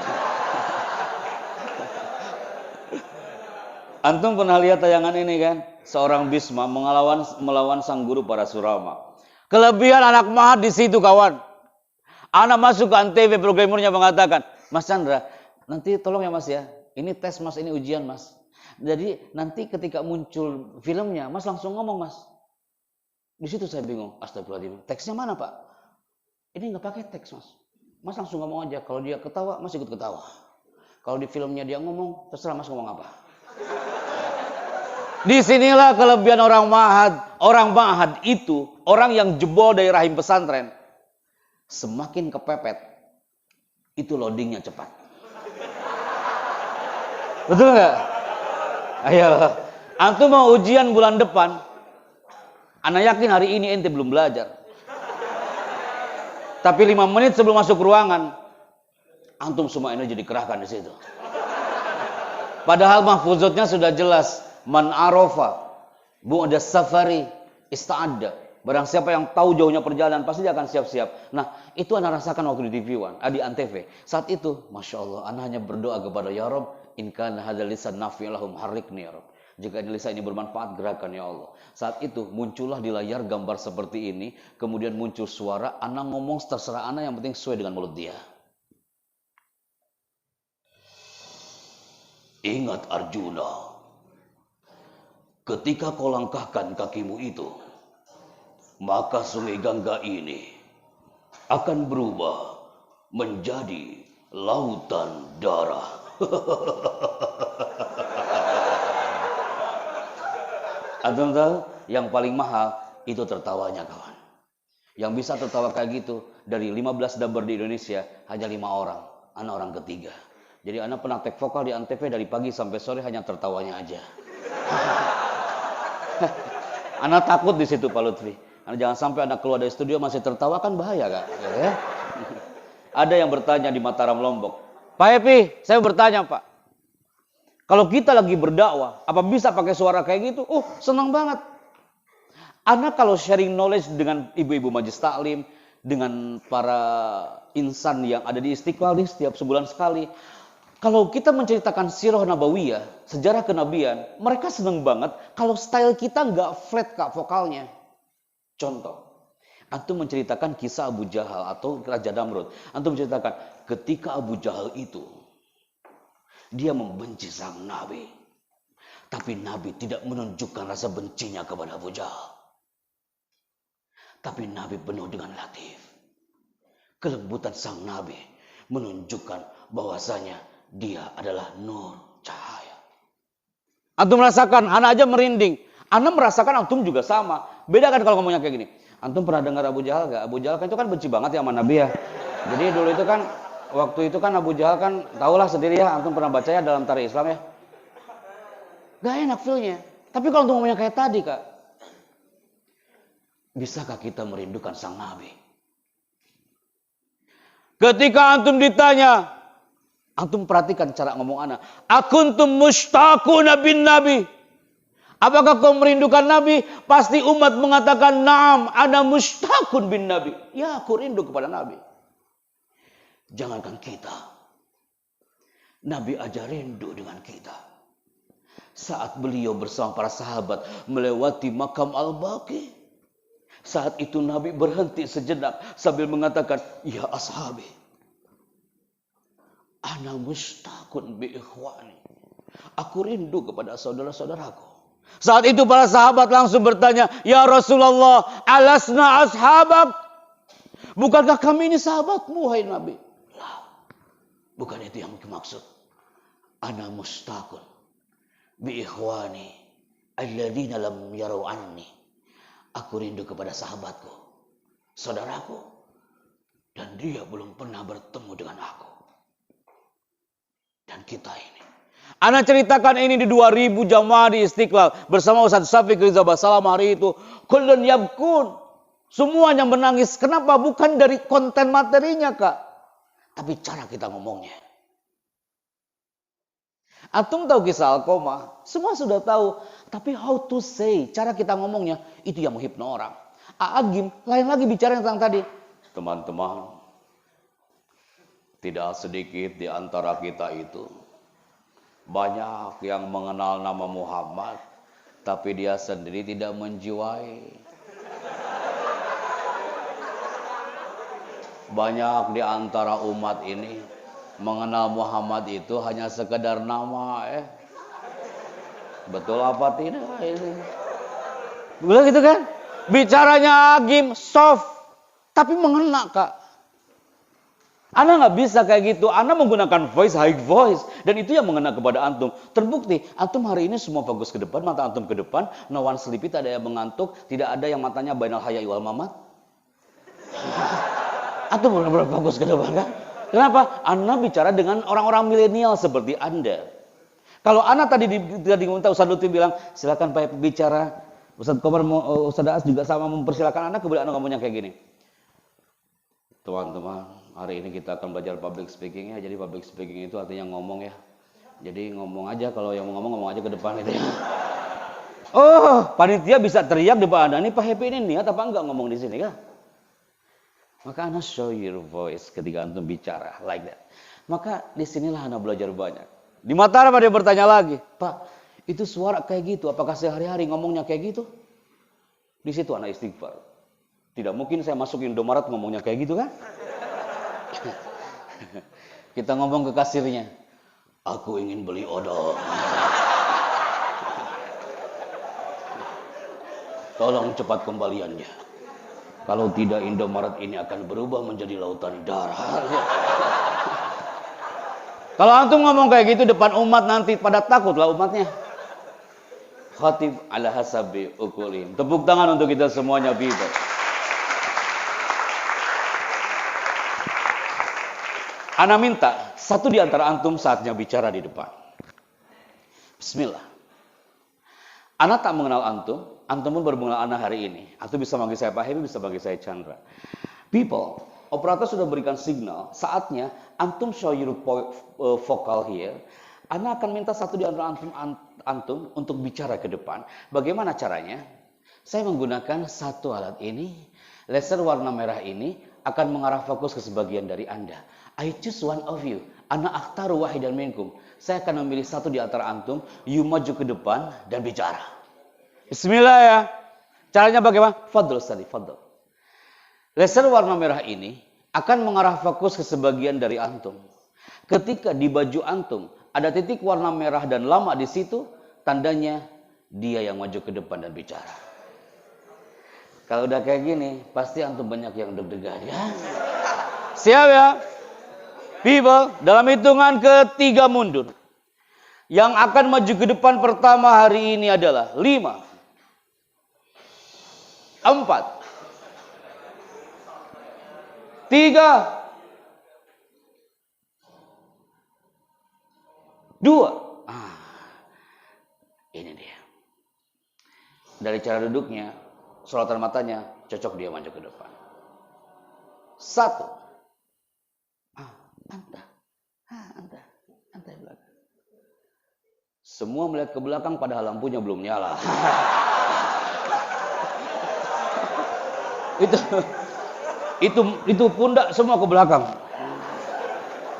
Antum pernah lihat tayangan ini kan? Seorang Bisma melawan sang guru Parasurama. Kelebihan anak Mahat di situ kawan. Anak masuk ke Antv, programmernya mengatakan, Mas Chandra, nanti tolong ya Mas ya. Ini tes Mas, ini ujian Mas. Jadi nanti ketika muncul filmnya, Mas langsung ngomong Mas. Di situ saya bingung. Astagfirullahaladzim. Teksnya mana Pak? Ini nggak pakai teks Mas. Mas langsung ngomong aja. Kalau dia ketawa, Mas ikut ketawa. Kalau di filmnya dia ngomong, terserah Mas ngomong apa. Disinilah kelebihan orang Mahat. Orang Mahat itu orang yang jebol dari rahim pesantren. Semakin kepepet, itu loadingnya cepat. Betul nggak? Ayo, antum mau ujian bulan depan. Ana yakin hari ini ente belum belajar. Tapi 5 menit sebelum masuk ruangan, antum semua energi dikerahkan di situ. Padahal mahfuzatnya sudah jelas. Man arofa bu'da safari ista'adda. Barang siapa yang tahu jauhnya perjalanan, pasti dia akan siap-siap. Nah, itu Ana rasakan waktu di TV One, di Antv. Saat itu, Masya Allah, Ana hanya berdoa kepada Ya Rabb, in kana hadzal lisan nafi'an lahum harriqni ya Rabb. Jika lisan ini bermanfaat, gerakan ya Allah. Saat itu, muncullah di layar gambar seperti ini, kemudian muncul suara, Ana ngomong terserah Ana, yang penting sesuai dengan mulut dia. Ingat Arjuna, ketika kau langkahkan kakimu itu, maka sungai Gangga ini akan berubah menjadi lautan darah. Antum tahu yang paling mahal itu tertawanya kawan. Yang bisa tertawa kayak gitu dari 15 dabar di Indonesia hanya 5 orang. Ana orang ketiga. Jadi ana pernah take vokal di Antv dari pagi sampai sore hanya tertawanya aja. Ana takut di situ Pak Lutfi. Ana jangan sampai ana keluar dari studio masih tertawa kan bahaya Kak. Ya. Ada yang bertanya di Mataram Lombok. Pak Epi, saya bertanya Pak. Kalau kita lagi berdakwah, apa bisa pakai suara kayak gitu? Oh, senang banget. Anak kalau sharing knowledge dengan ibu-ibu majelis taklim, dengan para insan yang ada di Istiqlal setiap sebulan sekali. Kalau kita menceritakan sirah nabawiyah, sejarah kenabian, mereka senang banget kalau style kita nggak flat Kak vokalnya. Contoh, antum menceritakan kisah Abu Jahal atau Raja Namrud. Antum menceritakan ketika Abu Jahal itu dia membenci sang Nabi. Tapi Nabi tidak menunjukkan rasa bencinya kepada Abu Jahal. Tapi Nabi penuh dengan latif. Kelembutan sang Nabi menunjukkan bahwasanya dia adalah nur cahaya. Antum merasakan, anak aja merinding. Anak merasakan antum juga sama. Beda kan kalau ngomongnya kayak gini. Antum pernah dengar Abu Jahal gak? Abu Jahal kan itu kan benci banget ya sama Nabi ya. Jadi dulu itu kan, waktu itu kan Abu Jahal kan, tahulah sendiri ya, antum pernah baca ya dalam tarikh Islam ya. Gak enak feelnya. Tapi kalau antum ngomongnya kayak tadi Kak. Bisakah kita merindukan sang Nabi? Ketika antum ditanya, antum perhatikan cara ngomong anak. Akuntum mushtaquna bin Nabi. Apakah kau merindukan Nabi? Pasti umat mengatakan, "Na'am, ana mushtaqun bin Nabi." Ya, aku rindu kepada Nabi. Jangankan kita. Nabi aja rindu dengan kita. Saat beliau bersama para sahabat melewati makam Al-Baqi. Saat itu Nabi berhenti sejenak sambil mengatakan, "Ya ashabi, ana mushtaqun bi ikhwani." Aku rindu kepada saudara-saudaraku. Saat itu para sahabat langsung bertanya, "Ya Rasulullah, alasna ashabak?" Bukankah kami ini sahabatmu, wahai Nabi? Lah, bukan itu yang dimaksud. Ana mushtaqun bi ikhwani alladzina lam yarau anni. Aku rindu kepada sahabatku, saudaraku, dan dia belum pernah bertemu dengan aku. Dan kita ini. Ana ceritakan ini di 2000 jamaah di Istiqlal bersama Ustaz Syafiq Riza Basalam hari itu. Kullun yabkun. Semuanya menangis. Kenapa? Bukan dari konten materinya Kak. Tapi cara kita ngomongnya. Antum tahu kisah Alqamah, semua sudah tahu. Tapi how to say, cara kita ngomongnya, itu yang menghipno orang. Agim, lain lagi bicara tentang tadi. Teman-teman, tidak sedikit di antara kita itu, banyak yang mengenal nama Muhammad, tapi dia sendiri tidak menjiwai. Banyak di antara umat ini, mengenal Muhammad itu hanya sekedar nama Betul apa tidak ini? Betul gitu kan? Bicaranya agim, soft, tapi mengena Kak. Ana nggak bisa kayak gitu. Ana menggunakan voice, high voice, dan itu yang mengena kepada antum. Terbukti, antum hari ini semua fokus ke depan, mata antum ke depan, no one sleepy, tidak ada yang mengantuk, tidak ada yang matanya bainal haya'i wal mamat. Antum benar-benar fokus ke depan kan? Kenapa? Ana bicara dengan orang-orang milenial seperti Anda. Kalau Ana tadi diminta Ustaz Lutfi bilang, silakan Pak bicara. Ustaz Komar, Ustaz Daas juga sama mempersilakan Ana, kemudian Ana ngomongnya kayak gini. Teman-teman, hari ini kita akan belajar public speaking ya. Jadi public speaking itu artinya ngomong ya. Jadi ngomong aja, kalau yang mau ngomong aja ke depan itu ya. Oh, panitia bisa teriak di depan Anda. Ini Pak Happy ini niat apa enggak ngomong di sini kan? Maka Ana show your voice ketika antum bicara like that. Maka disinilah Ana belajar banyak. Di Mataram ada yang bertanya lagi, Pak, itu suara kayak gitu, apakah sehari-hari ngomongnya kayak gitu? Di situ Ana istighfar. Tidak mungkin saya masuk Indomaret ngomongnya kayak gitu kan? Kita ngomong ke kasirnya, aku ingin beli odol. Tolong cepat kembaliannya. Kalau tidak Indomaret ini akan berubah menjadi lautan darah. Kalau antum ngomong kayak gitu depan umat nanti pada takut lah umatnya. Khatib ala hasabi ukulin. Tepuk tangan untuk kita semuanya, people. Ana minta satu di antara antum saatnya bicara di depan. Bismillah. Ana tak mengenal antum, antum pun baru mengenal ana hari ini. Antum bisa manggil saya Pak Hemi, bisa manggil saya Chandra. People, operator sudah berikan signal, saatnya antum show your vocal here. Ana akan minta satu di antara antum untuk bicara ke depan. Bagaimana caranya? Saya menggunakan satu alat ini, laser warna merah ini akan mengarah fokus ke sebagian dari Anda. I choose one of you. Ana akhtaru wahidan minkum. Saya akan memilih satu di antara antum, you maju ke depan dan bicara. Bismillah ya. Caranya bagaimana? Fadl Ustaz, fadl. Laser warna merah ini akan mengarah fokus ke sebagian dari antum. Ketika di baju antum ada titik warna merah dan lama di situ, tandanya dia yang maju ke depan dan bicara. Kalau udah kayak gini, pasti antum banyak yang deg-degan ya. Siap ya? People, dalam hitungan ketiga mundur. Yang akan maju ke depan pertama hari ini adalah 5, 4, 3, 2. Ini dia. Dari cara duduknya, soratan matanya, cocok dia maju ke depan. 1. Anta belakang. Semua melihat ke belakang padahal lampunya belum nyala. itu pundak semua ke belakang.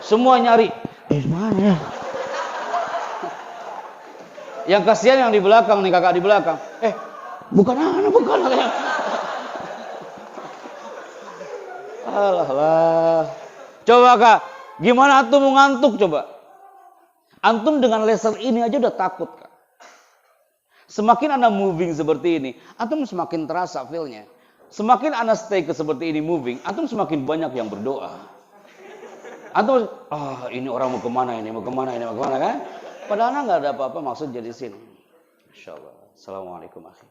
Semua nyari. Mana ya? Yang kasihan yang di belakang nih, kakak di belakang. Bukan anak. Alah. Coba kak, gimana antum mau ngantuk coba? Antum dengan laser ini aja udah takut kak. Semakin anda moving seperti ini, antum semakin terasa feel-nya. Semakin anda stay ke seperti ini moving, antum semakin banyak yang berdoa. Antum, ini orang mau kemana kan? Padahal anda nggak ada apa-apa maksud jadi sini. Masya Allah. Assalamualaikum akhi.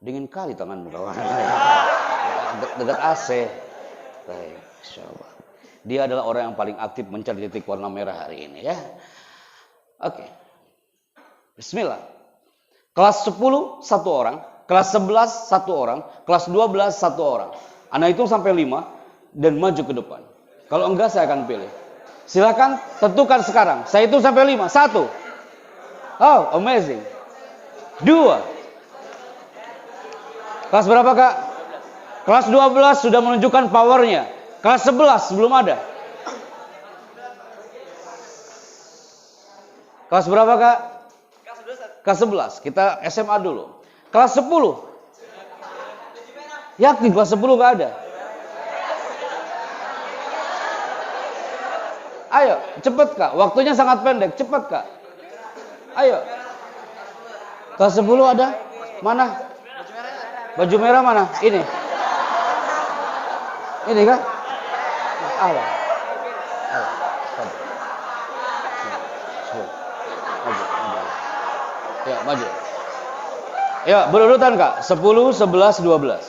Dingin kali tanganmu kawan. Dekat AC. Baik. Masya Allah. Dia adalah orang yang paling aktif mencari titik warna merah hari ini ya. Oke. Bismillah. Kelas 10 1 orang, kelas 11 1 orang, kelas 12 1 orang. Anda hitung sampai 5 dan maju ke depan. Kalau enggak saya akan pilih. Silakan tentukan sekarang. Saya hitung sampai 5. 1. Oh, amazing. 2. Kelas berapa kak? Kelas 12 sudah menunjukkan powernya. Kelas 11 belum ada. Kelas berapa kak? Kelas 11. Kita SMA dulu. Kelas 10. Yakin kelas 10 gak ada? Ayo, cepet kak. Waktunya sangat pendek. Cepet kak. Ayo. Kelas 10 ada? Mana? Baju merah mana? Ini. Ini kak? Allah. Ya, maju. Ya, berurutan kak. 10, 11, 12.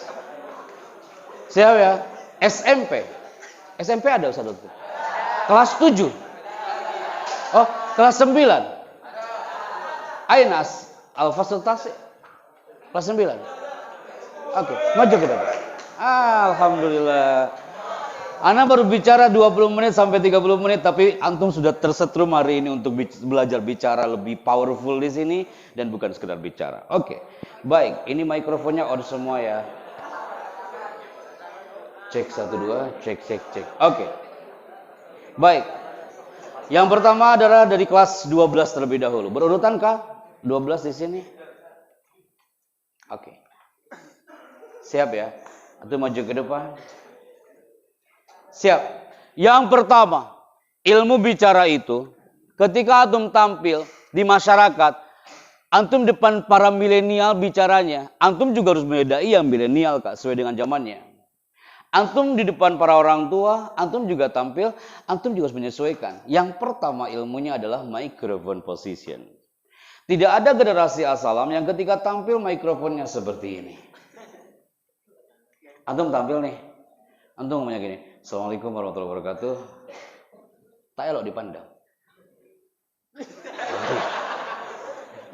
Siap ya? SMP. SMP ada Ustaz Lutfi. Kelas 7. Oh, kelas 9. Ainas Al-Fasultasi. Kelas 9. Oke, maju kita. Alhamdulillah. Ana baru bicara 20 menit sampai 30 menit, tapi antum sudah tersetrum hari ini untuk belajar bicara lebih powerful di sini dan bukan sekedar bicara. Oke, baik. Ini mikrofonnya on semua ya. Cek 1 2, cek. Oke. Baik. Yang pertama adalah dari kelas 12 terlebih dahulu. Berurutan kah? 12 di sini. Oke. Siap ya? Antum maju ke depan. Siap. Yang pertama, ilmu bicara itu ketika antum tampil di masyarakat, antum depan para milenial bicaranya, antum juga harus menyadari yang milenial kak, sesuai dengan zamannya. Antum di depan para orang tua, antum juga tampil, antum juga harus menyesuaikan. Yang pertama ilmunya adalah microphone position. Tidak ada generasi asalam yang ketika tampil mikrofonnya seperti ini. Antum tampil nih, antum ngomongnya gini, Assalamualaikum warahmatullahi wabarakatuh. Tak elok dipandang.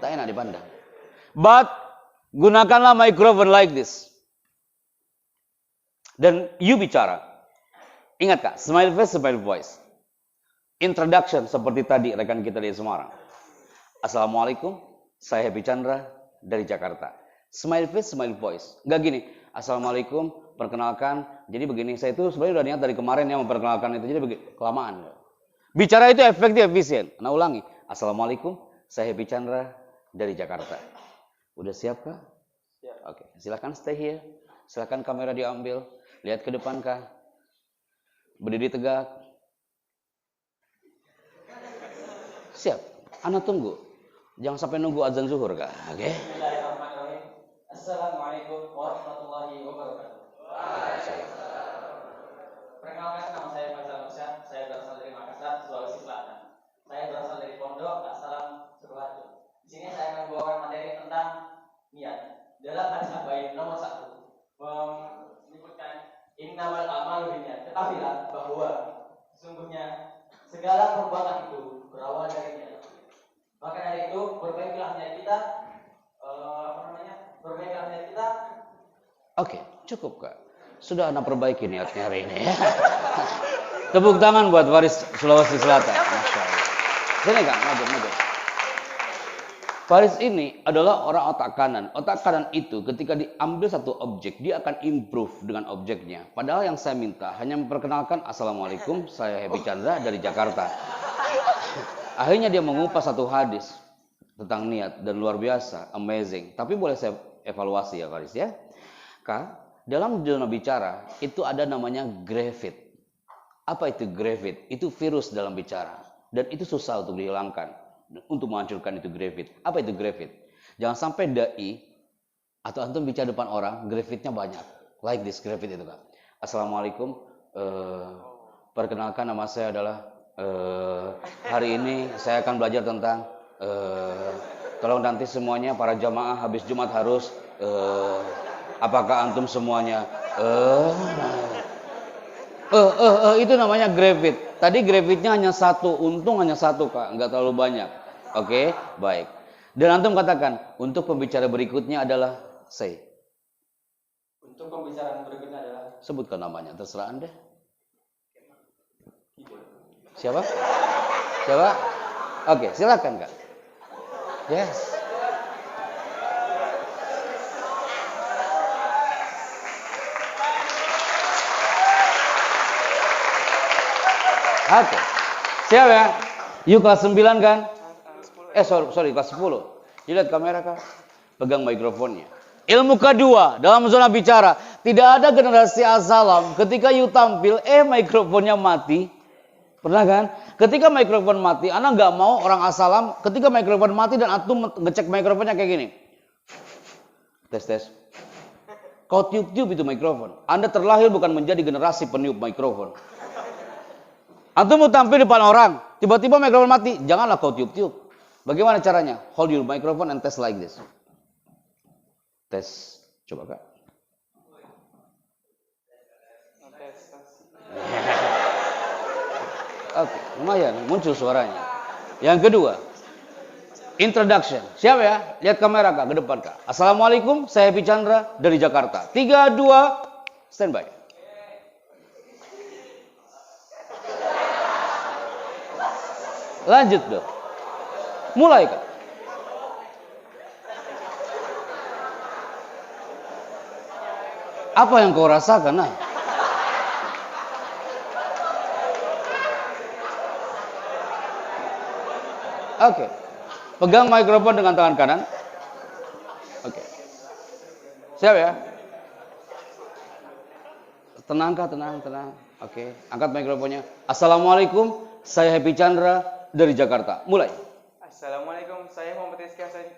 Tak enak dipandang. But gunakanlah microphone like this. Dan you bicara. Ingat Kak, smile face, smile voice. Introduction seperti tadi rekan kita di Semarang. Assalamualaikum, saya Happy Chandra dari Jakarta. Smile face, smile voice. Enggak gini, Assalamualaikum, perkenalkan. Jadi begini, saya itu sebenarnya udah niat dari kemarin yang memperkenalkan itu. Jadi kelamaan. Bicara itu efektif, efisien. Nah ulangi, Assalamualaikum, saya Happy Chandra dari Jakarta. Udah siap Kak? Siap. Oke, silakan stay here. Silakan kamera diambil. Lihat ke depan Kak. Berdiri tegak. Siap. Ana tunggu. Jangan sampai nunggu azan zuhur Kak. Oke. Assalamualaikum warahmatullahi wabarakatuh. Perkenalkan, nama saya Faisal Nursyah. Saya berasal dari Makassar, Sulawesi Selatan. Saya berasal dari Pondok Asalam Sukoharjo. Di sini saya akan membawakan materi tentang niat. Dalam hadis Nabawi nomor 1 menyebutkan innamal a'malu binniyat. Ketahuilah bahwa sesungguhnya segala perbuatan itu berawal dari niat. Maka dari itu perbaikilah niat kita. Perbaikilah niat kita. Oke, cukup Kak. Sudah Anda perbaiki niatnya hari ini ya. Tepuk tangan buat Faris Sulawesi Selatan. Masya Allah. Sini Kak, maju. Faris ini adalah orang otak kanan. Otak kanan itu ketika diambil satu objek, dia akan improve dengan objeknya. Padahal yang saya minta hanya memperkenalkan, Assalamualaikum, saya Happy Chandra dari Jakarta. Akhirnya dia mengupas satu hadis tentang niat dan luar biasa, amazing. Tapi boleh saya evaluasi ya Faris ya. Kak, dalam zona bicara itu ada namanya gravid. Apa itu gravid? Itu virus dalam bicara. Dan itu susah untuk dihilangkan. Untuk menghancurkan itu gravid. Apa itu gravid? Jangan sampai dai atau antum bicara depan orang, gravidnya banyak. Like this gravid itu Kak. Assalamualaikum. Perkenalkan nama saya adalah hari ini saya akan belajar tentang tolong nanti semuanya para jamaah habis Jumat harus apakah antum semuanya itu namanya gravid. Tadi gravidnya hanya satu, untung hanya satu Kak, nggak terlalu banyak. Oke, baik. Dan antum katakan, untuk pembicara berikutnya adalah say. Untuk pembicaraan berikutnya adalah Sebutkan namanya, terserah Anda. Siapa? Siapa? Oke, silakan Kak. Yes. Oke. Siap ya? Yuk kelas 9 kan? Sorry, kelas 10. Lihat kamera Kak. Pegang mikrofonnya. Ilmu kedua dalam zona bicara. Tidak ada generasi asalam ketika you tampil, mikrofonnya mati. Pernah kan? Ketika mikrofon mati, Anda nggak mau orang asalam ketika mikrofon mati dan antum ngecek mikrofonnya kayak gini. Tes. Kau tiup-tiup itu mikrofon. Anda terlahir bukan menjadi generasi peniup mikrofon. Antum mau tampil depan orang, tiba-tiba mikrofon mati, janganlah kau tiup-tiup. Bagaimana caranya? Hold your microphone and test like this. Tes, coba Kak. Oke, lumayan, muncul suaranya. Yang kedua, introduction. Siap ya? Lihat kamera Kak, ke depan Kak. Assalamualaikum, saya Happy Chandra dari Jakarta. 3, 2, standby. Lanjut dong. Mulai Kak. Apa yang kau rasakan? Nah? Oke. Pegang mikrofon dengan tangan kanan. Oke. Siap ya? Tenang Kak, tenang. Oke, angkat mikrofonnya. Assalamualaikum, saya Happy Chandra dari Jakarta. Mulai. Assalamualaikum, saya Muhammad Rizky Hasan.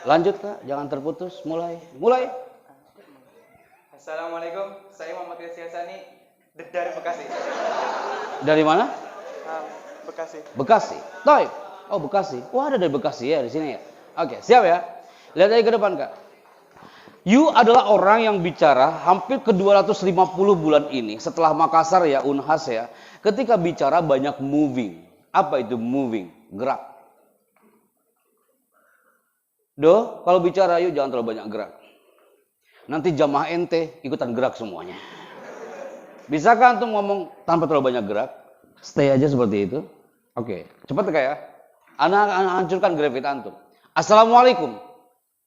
Lanjut Kak, jangan terputus. Mulai. Assalamualaikum, saya Muhammad Rizky Hassani dari Bekasi. Dari mana? Bekasi. Bekasi. Toib. Oh, Bekasi. Wah, ada dari Bekasi ya di sini ya. Oke, siap ya. Lihat aja ke depan, Kak. You adalah orang yang bicara hampir ke 250 bulan ini setelah Makassar ya, Unhas ya. Ketika bicara banyak moving. Apa itu moving? Gerak. Kalau bicara yuk jangan terlalu banyak gerak. Nanti jamaah ente ikutan gerak semuanya. Bisakah antum ngomong tanpa terlalu banyak gerak? Stay aja seperti itu. Oke, cepat Kak ya. Anak hancurkan grafit antum. Assalamualaikum.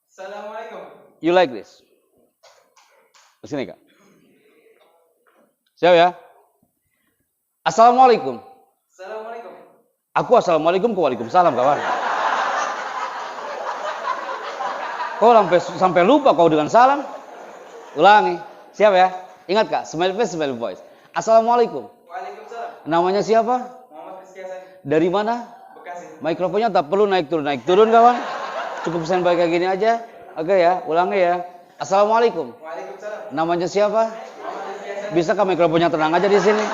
Assalamualaikum. You like this? Kesini Kak. Siap ya? Assalamualaikum. Assalamualaikum. Aku assalamualaikum ke waalaikumsalam kawan. Kau sampai lupa kau dengan salam? Ulangi. Siap ya? Ingat Kak, smile face, smile voice. Assalamualaikum. Waalaikumsalam. Namanya siapa? Muhammad Rizky Hassani. Dari mana? Bekasi. Mikrofonnya tak perlu naik turun kawan. Cukup standby kayak gini aja. Oke ya, ulangi ya. Assalamualaikum. Waalaikumsalam. Namanya siapa? Muhammad Rizky Hassani. Bisakah mikrofonnya tenang aja di sini?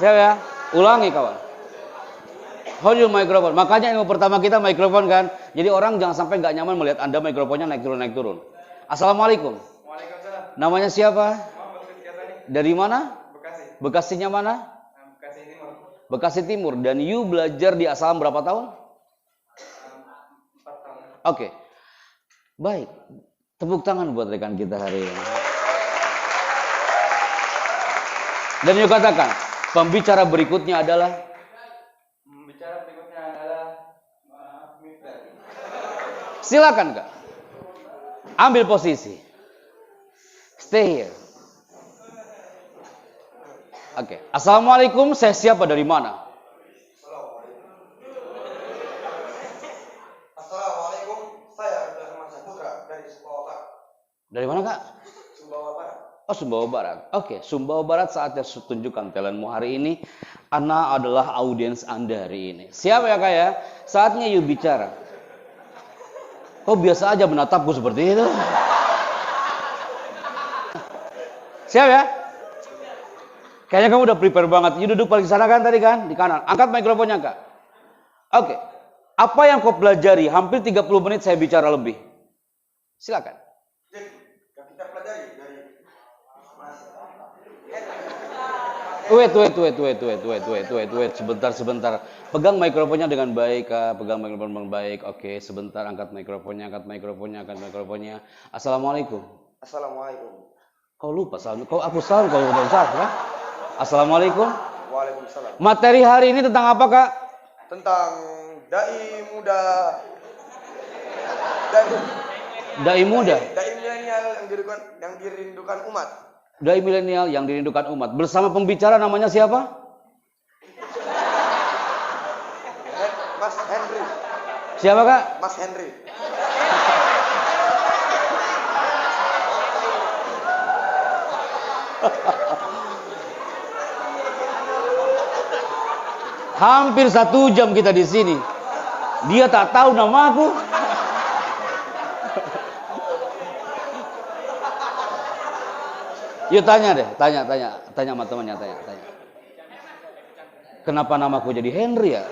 Siap ya? Ulangi kawan. Hold your microphone. Makanya ilmu pertama kita mikrofon kan. Jadi orang jangan sampai nggak nyaman melihat Anda mikrofonnya naik turun. Assalamualaikum. Waalaikumsalam. Namanya siapa? Muhammad Rizky Hassani. Dari mana? Bekasi. Bekasinya mana? Bekasi Timur. Bekasi Timur. Dan you belajar di Assalam berapa tahun? 4 tahun. Oke. Baik. Tepuk tangan buat rekan kita hari ini. Dan you katakan, pembicara berikutnya adalah Bicara berikutnya adalah Mifta. silakan Kak. Ambil posisi. Stay here. Oke. Assalamualaikum, saya siapa dari mana? Assalamualaikum, saya Abdurrahman Saputra dari Sumbawa Barat. Dari mana Kak? Sumbawa Barat. Oh, Sumbawa Barat. Oke, Sumbawa Barat saatnya tunjukkan talentmu hari ini. Ana adalah audiens Anda hari ini. Siap ya Kak ya? Saatnya you bicara. Kok biasa aja menatapku seperti itu? Siap ya? Kayaknya kamu udah prepare banget. You duduk paling sana kan tadi kan? Di kanan. Angkat mikrofonnya Kak. Oke. Apa yang kau pelajari? Hampir 30 menit saya bicara lebih. Silakan. Jadi, yang kita pelajari dari Wait. Sebentar. Pegang mikrofonnya dengan baik, Kak. Pegang mikrofon dengan baik. Oke, sebentar. Angkat mikrofonnya. Assalamualaikum. Assalamualaikum. Kau lupa salam. Aku salam, kau lupa salam, kan? Assalamualaikum. Waalaikumsalam. Materi hari ini tentang apa, Kak? Tentang dai muda. Dai muda. Dai milenial yang dirindukan umat. Dai milenial yang dirindukan umat. Bersama pembicara namanya siapa? Mas Henry. Siapa, Kak? Mas Henry. Hampir 1 jam kita di sini. Dia tak tahu nama aku. Yuk tanya deh, tanya sama temannya, tanya. Kenapa namaku jadi Henry ya?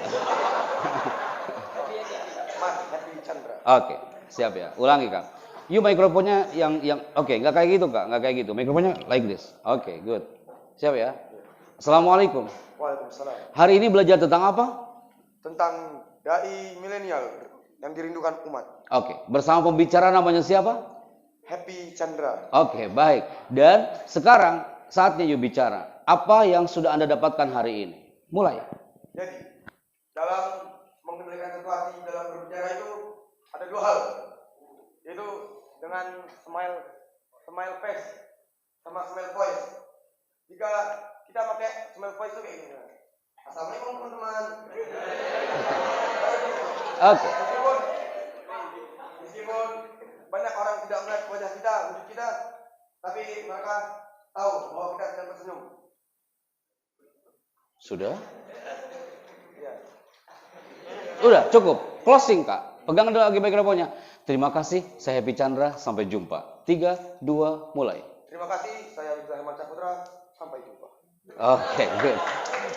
Mas Henry Chandra. Oke, siap ya. Ulangi Kak. Yuk mikrofonnya yang oke, nggak kayak gitu Kak, nggak kayak gitu. Mikrofonnya like this. Oke, good. Siap ya. Assalamualaikum. Waalaikumsalam. Hari ini belajar tentang apa? Tentang dai milenial yang dirindukan umat. Oke, bersama pembicara namanya siapa? Happy Chandra. Oke, baik. Dan sekarang saatnya you bicara. Apa yang sudah Anda dapatkan hari ini? Mulai. Jadi, dalam mengendalikan situasi dalam berbicara itu ada 2 hal. Yaitu dengan smile face sama smile voice. Jika kita pakai smile voice itu kayak gini. Assalamualaikum teman-teman. Oke. Meskipun banyak orang tidak melihat wajah kita, wujud kita, tapi mereka tahu bahwa kita sedang tersenyum. Sudah? Ya. Udah, cukup. Closing, Kak. Pegang dulu lagi mikrofonnya. Terima kasih, saya Happy Chandra, sampai jumpa. 3, 2, mulai. Terima kasih, saya Bisa Herman Saputra. Sampai jumpa. Oke, good.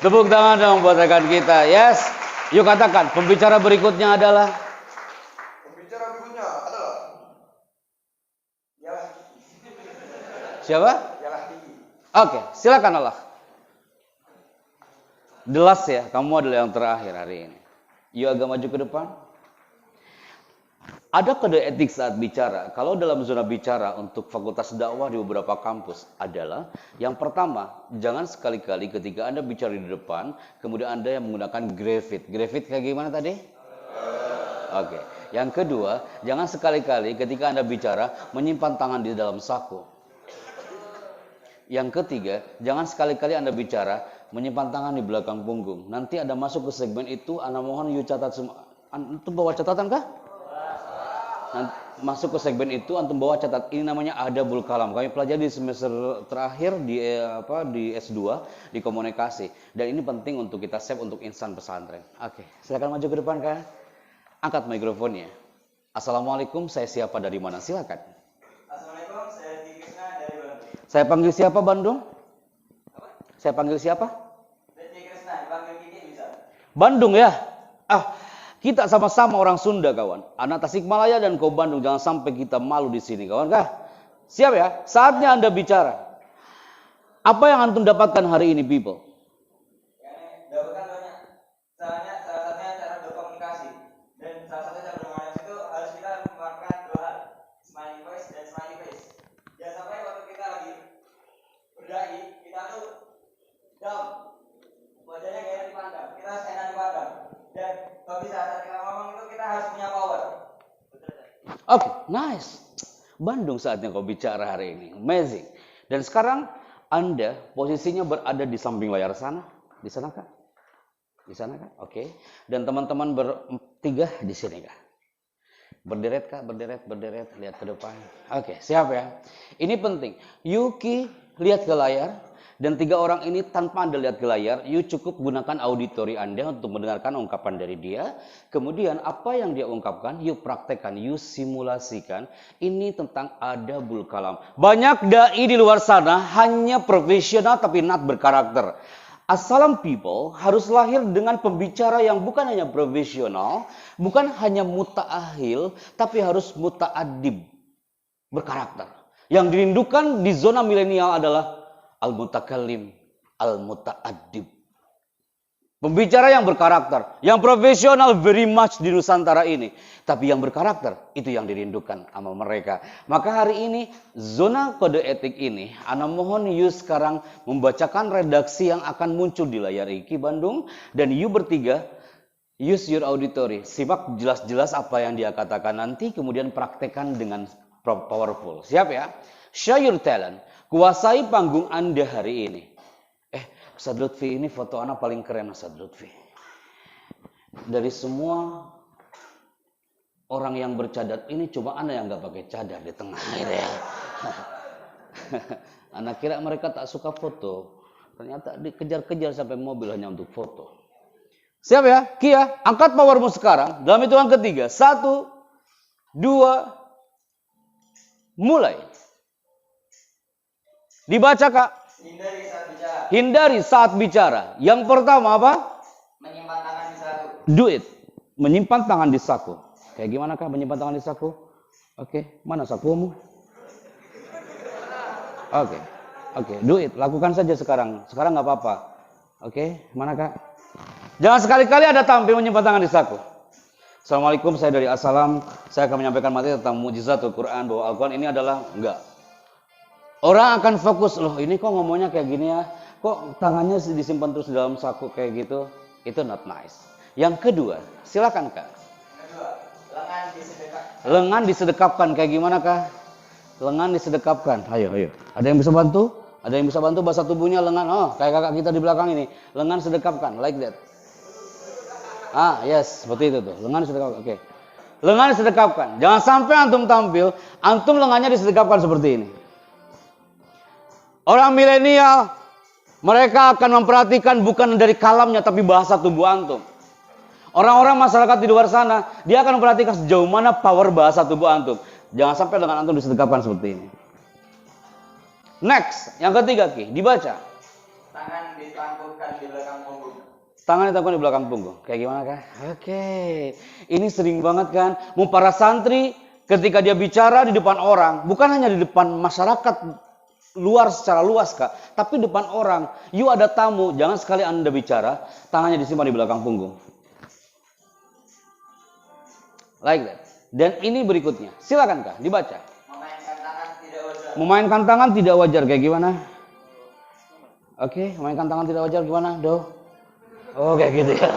Tepuk tangan dong buat rekan kita. Yes. Yuk katakan, pembicara berikutnya adalah? Yalah. Siapa? Yalah tinggi. Oke, silakan Allah. Jelas ya, kamu adalah yang terakhir hari ini. Yuk agak maju ke depan. Ada kode etik saat bicara. Kalau dalam zona bicara untuk fakultas dakwah di beberapa kampus adalah yang pertama, jangan sekali-kali ketika Anda bicara di depan, kemudian Anda yang menggunakan grafit. Grafit kayak gimana tadi? Oke. Yang kedua, jangan sekali-kali ketika Anda bicara menyimpan tangan di dalam saku. Yang ketiga, jangan sekali-kali Anda bicara menyimpan tangan di belakang punggung. Nanti Anda masuk ke segmen itu, Anda mohon you catat semua. Antum bawa catatan kah? Nanti masuk ke segmen itu, antum bawa catat. Ini namanya adabul kalam. Kami pelajari di semester terakhir di S2 di komunikasi. Dan ini penting untuk kita save untuk insan pesantren. Oke, silakan maju ke depan kan. Angkat mikrofonnya. Assalamualaikum, saya siapa dari mana? Silakan. Assalamualaikum, saya Krisna dari Bandung. Saya panggil siapa Bandung? Saya panggil siapa? Krisna, dipanggil Kiki bisa. Bandung ya? Kita sama-sama orang Sunda kawan. Anak Tasikmalaya dan kau Bandung. Jangan sampai kita malu di sini kawan kah? Siap ya? Saatnya Anda bicara. Apa yang antum dapatkan hari ini people? Yang dapatkan banyak. Salah satunya cara berkomunikasi. Dan salah satu cara berkomunikasi itu harus kita melakukan 2 hal. Smiley voice dan smiley face. Jangan sampai waktu kita lagi berdai, kita tuh down. Wajahnya kayak dipandang. Kita harus enak dipandang. Dan kalau bisa saat kita ngomong itu kita harus punya power. Oke, nice. Bandung saatnya kau bicara hari ini. Amazing. Dan sekarang Anda posisinya berada di samping layar sana. Di sana kah? Di sana kah? Oke. Dan teman-teman bertiga di sini kah? Berderet kah? Berderet. Lihat ke depan. Oke, siap ya. Ini penting. Yuki lihat ke layar. Dan 3 orang ini tanpa Anda lihat ke layar, you cukup gunakan auditori Anda untuk mendengarkan ungkapan dari dia. Kemudian apa yang dia ungkapkan, you praktekkan, you simulasikan. Ini tentang adabul kalam. Banyak dai di luar sana hanya profesional tapi not berkarakter. Assalam people harus lahir dengan pembicara yang bukan hanya profesional, bukan hanya muta'ahil, tapi harus muta'adib, berkarakter. Yang dirindukan di zona milenial adalah al-mutakallim, al-muta'addib. Pembicara yang berkarakter, yang profesional very much di Nusantara ini. Tapi yang berkarakter, itu yang dirindukan sama mereka. Maka hari ini, zona kode etik ini, ana mohon you sekarang membacakan redaksi yang akan muncul di layar Iki Bandung. Dan you bertiga, use your auditory. Simak jelas-jelas apa yang dia katakan nanti, kemudian praktekkan dengan powerful. Siap ya? Show your talent. Kuasai panggung Anda hari ini. Ustaz Lutfi, ini foto anak paling keren Ustaz Lutfi. Dari semua orang yang bercadar ini cuma anak yang nggak pakai cadar di tengah gitu ya. Anak kira mereka tak suka foto. Ternyata dikejar-kejar sampai mobil hanya untuk foto. Siap ya? Kia, angkat powermu sekarang. Dalam hitungan ketiga. 1, 2, mulai. Dibaca kak. Hindari saat bicara. Hindari saat bicara. Yang pertama apa? Menyimpan tangan di saku. Do it. Menyimpan tangan di saku. Kayak gimana kak menyimpan tangan di saku? Oke, mana sakumu? Oke, do it. Lakukan saja sekarang. Sekarang nggak apa-apa. Oke, mana kak? Jangan sekali-kali ada tampil menyimpan tangan di saku. Assalamualaikum, saya dari Assalam. Saya akan menyampaikan materi tentang mukjizatul Quran, bahwa Al-Quran ini adalah enggak. Orang akan fokus, loh ini kok ngomongnya kayak gini ya, kok tangannya disimpan terus dalam saku kayak gitu, itu not nice. Yang kedua, silakan kak. Kedua, lengan disedekapkan. Lengan disedekapkan, kayak gimana kak? Lengan disedekapkan, ayo. Ada yang bisa bantu? Ada yang bisa bantu bahasa tubuhnya lengan, kayak kakak kita di belakang ini. Lengan sedekapkan, like that. Yes, seperti itu tuh, lengan disedekapkan, oke. Lengan disedekapkan, jangan sampai antum tampil, antum lengannya disedekapkan seperti ini. Orang milenial, mereka akan memperhatikan bukan dari kalamnya, tapi bahasa tubuh antum. Orang-orang masyarakat di luar sana, dia akan memperhatikan sejauh mana power bahasa tubuh antum. Jangan sampai dengan antum disedekapkan seperti ini. Next, yang ketiga Ki, dibaca. Tangan ditangkupkan di belakang punggung. Tangan ditangkupkan di belakang punggung. Kayak gimana Kak? Oke. Ini sering banget kan. Mau para santri ketika dia bicara di depan orang, bukan hanya di depan masyarakat luar secara luas Kak, tapi depan orang. You ada tamu, jangan sekali Anda bicara, tangannya disimpan di belakang punggung. Like that. Dan ini berikutnya. Silakan Kak, dibaca. Memainkan tangan tidak wajar. Memainkan tangan tidak wajar kayak gimana? Oke, memainkan tangan tidak wajar gimana? Oh, kayak gitu ya.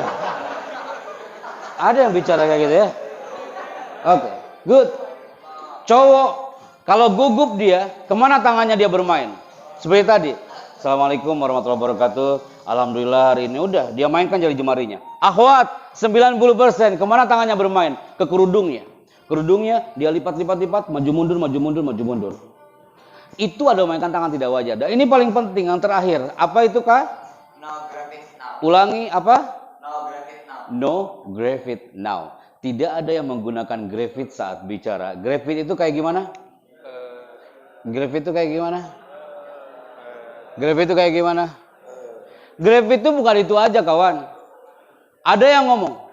Ada yang bicara kayak gitu ya? Oke, good. Cowok kalau gugup dia, kemana tangannya dia bermain? Seperti tadi. Assalamualaikum warahmatullahi wabarakatuh. Alhamdulillah hari ini udah dia mainkan jari-jemarinya. Akhwat 90% kemana tangannya bermain? Ke kerudungnya. Kerudungnya dia lipat-lipat, maju mundur, maju mundur, maju mundur. Itu ada memainkan tangan tidak wajar. Dan ini paling penting yang terakhir. Apa itu Kak? No graphic now. Ulangi apa? No graphic now. No graphic now. Tidak ada yang menggunakan grafit saat bicara. Grafit itu kayak gimana? Grafit itu kayak gimana? Grafit itu kayak gimana? Grafit itu bukan itu aja kawan. Ada yang ngomong,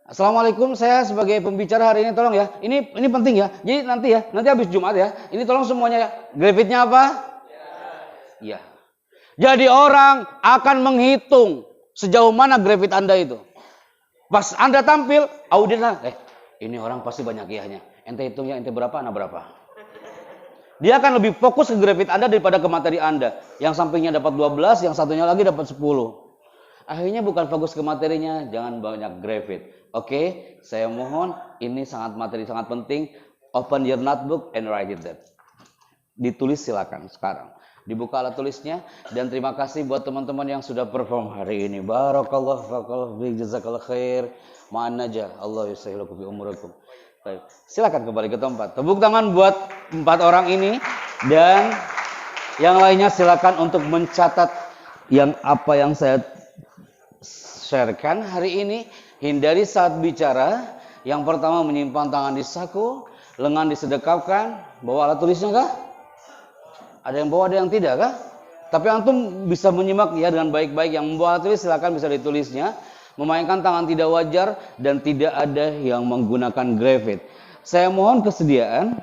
Assalamualaikum, saya sebagai pembicara hari ini tolong ya. Ini penting ya. Jadi nanti habis Jumat ya. Ini tolong semuanya ya. Grafitnya apa? Ya. Jadi orang akan menghitung sejauh mana grafit Anda itu. Pas Anda tampil, auditnya, ini orang pasti banyak iyahnya. Ente hitungnya, ente berapa, anak berapa. Dia akan lebih fokus ke grafit Anda daripada ke materi Anda. Yang sampingnya dapat 12, yang satunya lagi dapat 10. Akhirnya bukan fokus ke materinya, jangan banyak grafit. Oke, saya mohon, ini materi sangat penting. Open your notebook and write it down. Ditulis silakan sekarang. Dibuka alat tulisnya dan terima kasih buat teman-teman yang sudah perform hari ini. Barakallahu fiikum, jazakallahu khair. Ma'an najah. Allah yusahilakum fi umurikum. Baik. Silakan kembali ke tempat. Tepuk tangan buat 4 orang ini dan yang lainnya silakan untuk mencatat apa yang saya sharekan hari ini. Hindari saat bicara. Yang pertama menyimpan tangan di saku, lengan disedekapkan, bawa alat tulisnya kah? Ada yang bawa, ada yang tidak kah? Tapi antum bisa menyimak ya dengan baik-baik. Yang membawa alat tulis silakan bisa ditulisnya. Memainkan tangan tidak wajar dan tidak ada yang menggunakan grafit. Saya mohon kesediaan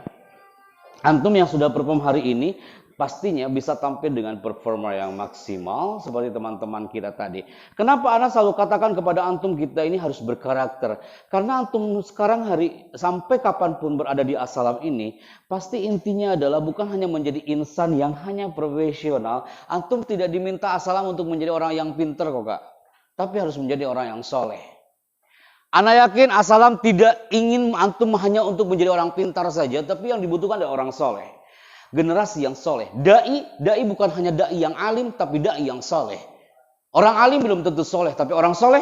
antum yang sudah perform hari ini pastinya bisa tampil dengan performa yang maksimal seperti teman-teman kita tadi. Kenapa Ana selalu katakan kepada antum kita ini harus berkarakter? Karena antum sekarang sampai kapanpun berada di Assalam ini, pasti intinya adalah bukan hanya menjadi insan yang hanya profesional. Antum tidak diminta Assalam untuk menjadi orang yang pinter kok Kak. Tapi harus menjadi orang yang soleh. Ana yakin Assalam tidak ingin antum hanya untuk menjadi orang pintar saja, tapi yang dibutuhkan adalah orang soleh. Generasi yang soleh. Dai bukan hanya dai yang alim, tapi dai yang soleh. Orang alim belum tentu soleh, tapi orang soleh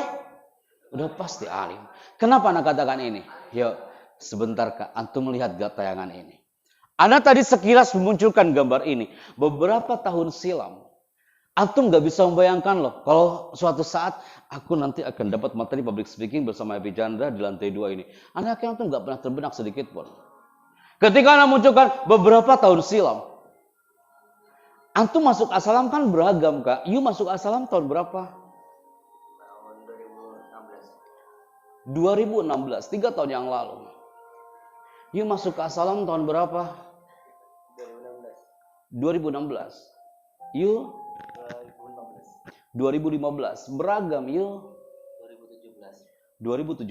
udah pasti alim. Kenapa Ana katakan ini? Yuk, sebentar Kak, antum melihat tayangan ini. Ana tadi sekilas memunculkan gambar ini. Beberapa tahun silam, antum gak bisa membayangkan loh, kalau suatu saat aku nanti akan dapat materi public speaking bersama Happy Chandra di lantai 2 ini. Ana yakin antum gak pernah terbenak sedikit pun. Ketika Ana munculkan beberapa tahun silam, antum masuk Assalam kan beragam Kak. You masuk Assalam tahun berapa? Tahun 2016, 3 tahun yang lalu. You masuk ke Assalam tahun berapa? 2016. You 2015. Beragam you 2017.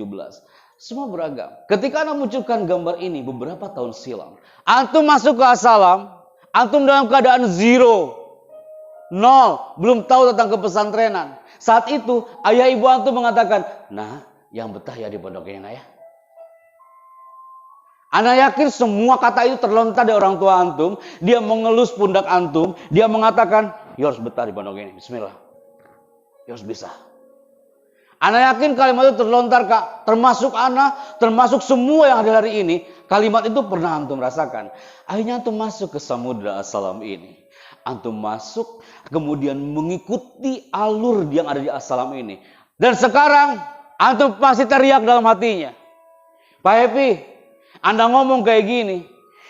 Semua beragam. Ketika Anda munculkan gambar ini beberapa tahun silam, antum masuk ke Assalam, antum dalam keadaan 0, belum tahu tentang kepesantrenan. Saat itu ayah ibu antum mengatakan, nah yang betah ya di pondok ini nah ya. Ana yakin semua kata itu terlontar dari orang tua antum. Dia mengelus pundak antum. Dia mengatakan, ya harus betah di pondok ini. Bismillah. Ya harus bisa. Ana yakin kalimat itu terlontar Kak. Termasuk Ana, termasuk semua yang ada hari ini. Kalimat itu pernah antum rasakan. Akhirnya antum masuk ke Samudra Assalam ini. Antum masuk, kemudian mengikuti alur yang ada di Assalam ini. Dan sekarang, Antum pasti teriak dalam hatinya. Pak Happy, Anda ngomong kayak gini,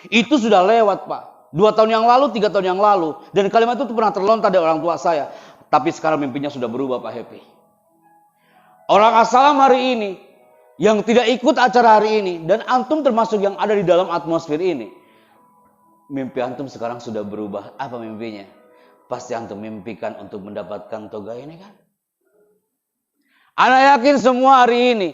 itu sudah lewat Pak. 2 tahun yang lalu, 3 tahun yang lalu. Dan kalimat itu pernah terlontar dari orang tua saya. Tapi sekarang mimpinya sudah berubah Pak Happy. Orang Assalam hari ini, yang tidak ikut acara hari ini, dan antum termasuk yang ada di dalam atmosfer ini. Mimpi antum sekarang sudah berubah. Apa mimpinya? Pasti antum mimpikan untuk mendapatkan toga ini kan? Ana yakin semua hari ini,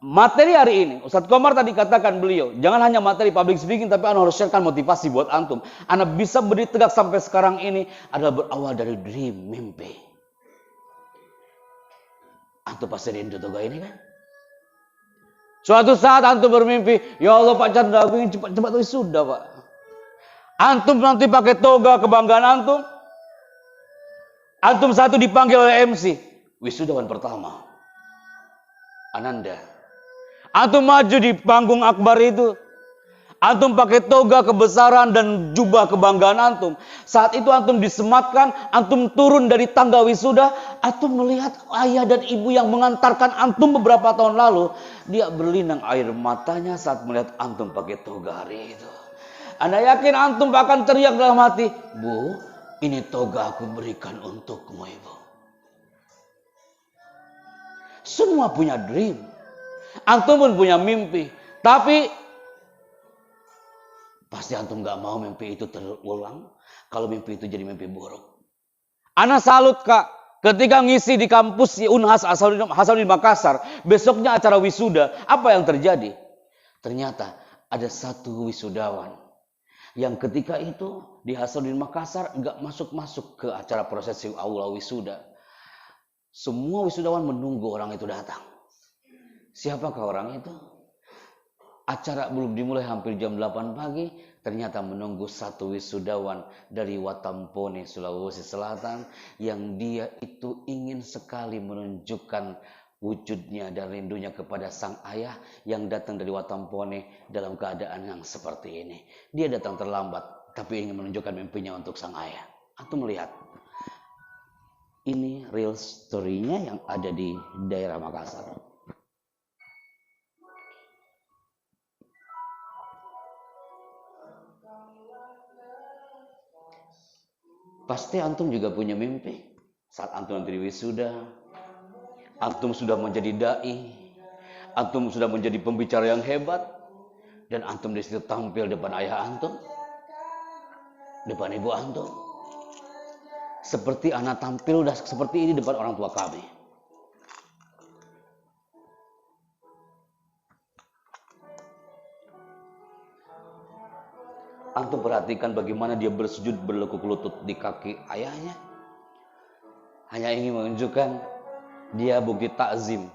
materi hari ini, Ustadz Komar tadi katakan beliau, jangan hanya materi public speaking, tapi Ana harus sharekan motivasi buat antum. Ana bisa berdiri tegak sampai sekarang ini adalah berawal dari dream, mimpi. Antum pasti rindu toga ini kan? Suatu saat antum bermimpi, ya Allah Pak Chandra, aku ingin cepat-cepat wisuda Pak. Antum nanti pakai toga kebanggaan antum. Antum satu dipanggil oleh MC. Wisudawan pertama. Ananda. Antum maju di panggung akbar itu. Antum pakai toga kebesaran dan jubah kebanggaan antum. Saat itu antum disematkan, antum turun dari tangga wisuda, antum melihat ayah dan ibu yang mengantarkan antum beberapa tahun lalu. Dia berlinang air matanya saat melihat antum pakai toga hari itu. Anda yakin antum akan teriak dalam hati, Bu, ini toga aku berikan untukmu ibu. Semua punya dream. Antum pun punya mimpi. Tapi pasti antum gak mau mimpi itu terulang. Kalau mimpi itu jadi mimpi buruk. Ana salut Kak. Ketika ngisi di kampus Unhas Hasanuddin Makassar. Besoknya acara wisuda. Apa yang terjadi? Ternyata ada satu wisudawan. Yang ketika itu di Hasanuddin Makassar gak masuk-masuk ke acara prosesi aula wisuda. Semua wisudawan menunggu orang itu datang. Siapakah orang itu? Acara belum dimulai hampir jam 8 pagi. Ternyata menunggu satu wisudawan dari Watampone, Sulawesi Selatan. Yang dia itu ingin sekali menunjukkan wujudnya dan rindunya kepada sang ayah. Yang datang dari Watampone dalam keadaan yang seperti ini. Dia datang terlambat. Tapi ingin menunjukkan mimpinya untuk sang ayah. Antum melihat. Ini real story-nya yang ada di daerah Makassar. Pasti antum juga punya mimpi. Saat antum nanti wisuda, antum sudah menjadi dai, antum sudah menjadi pembicara yang hebat, dan antum di situ tampil depan ayah antum, depan ibu antum. Seperti anak tampil udah seperti ini depan orang tua kami. Antum perhatikan bagaimana dia bersujud berlekuk lutut di kaki ayahnya. Hanya ingin menunjukkan dia bukti takzim.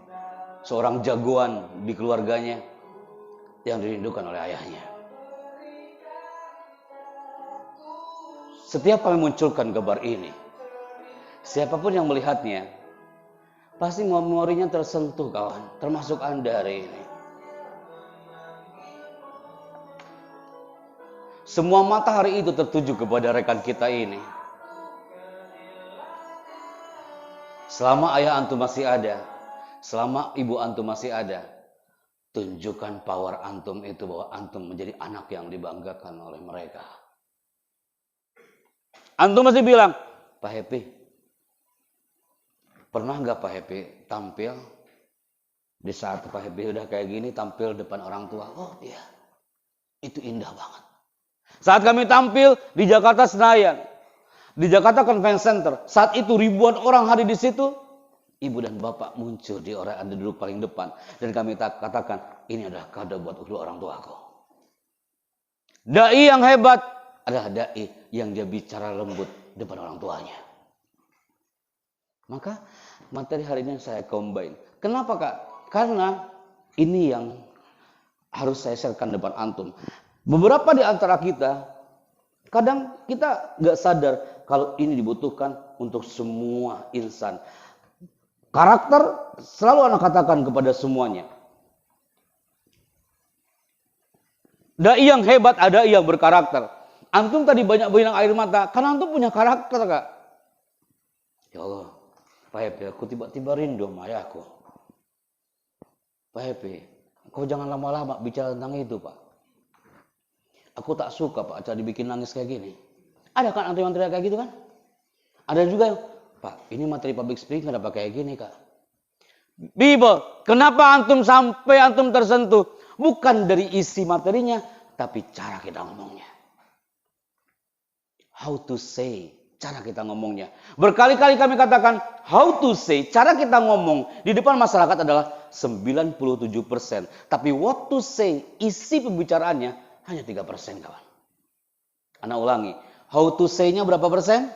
Seorang jagoan di keluarganya yang dirindukan oleh ayahnya. Setiap kami munculkan gambar ini, siapapun yang melihatnya, pasti memorinya tersentuh kawan, termasuk Anda hari ini. Semua mata hari itu tertuju kepada rekan kita ini. Selama ayah antum masih ada, selama ibu antum masih ada, tunjukkan power antum itu bahwa antum menjadi anak yang dibanggakan oleh mereka. Antum masih bilang, Pak Happy, pernah nggak Pak Happy tampil di saat Pak Happy udah kayak gini tampil depan orang tua? Oh iya, itu indah banget. Saat kami tampil di Jakarta Senayan, di Jakarta Convention Center, saat itu ribuan orang hadir di situ, ibu dan bapak muncul di orang ada duduk paling depan, dan kami katakan ini adalah kado buat kedua orang tuaku. Dai yang hebat adalah dai yang dia bicara lembut depan orang tuanya. Maka materi hari ini saya combine. Kenapa Kak? Karena ini yang harus saya sharekan depan antum. Beberapa di antara kita, kadang kita gak sadar kalau ini dibutuhkan untuk semua insan. Karakter selalu anak katakan kepada semuanya. Dai yang hebat ada yang berkarakter. Antum tadi banyak berlinang air mata karena antum punya karakter Kak. Ya Allah, Pak Happy, aku tiba-tiba rindu sama ayahku. Pak Happy, kau jangan lama-lama bicara tentang itu, Pak. Aku tak suka, Pak, acara dibikin nangis kayak gini. Ada kan antum yang teriak kayak gitu kan? Ada juga yang, Pak, ini materi public speaking kenapa kayak gini, Kak? Bible, kenapa antum sampai antum tersentuh? Bukan dari isi materinya, tapi cara kita ngomongnya. How to say, cara kita ngomongnya. Berkali-kali kami katakan, how to say, cara kita ngomong di depan masyarakat adalah 97%. Tapi what to say, isi pembicaraannya hanya 3%, kawan. Anak ulangi, how to say-nya berapa persen?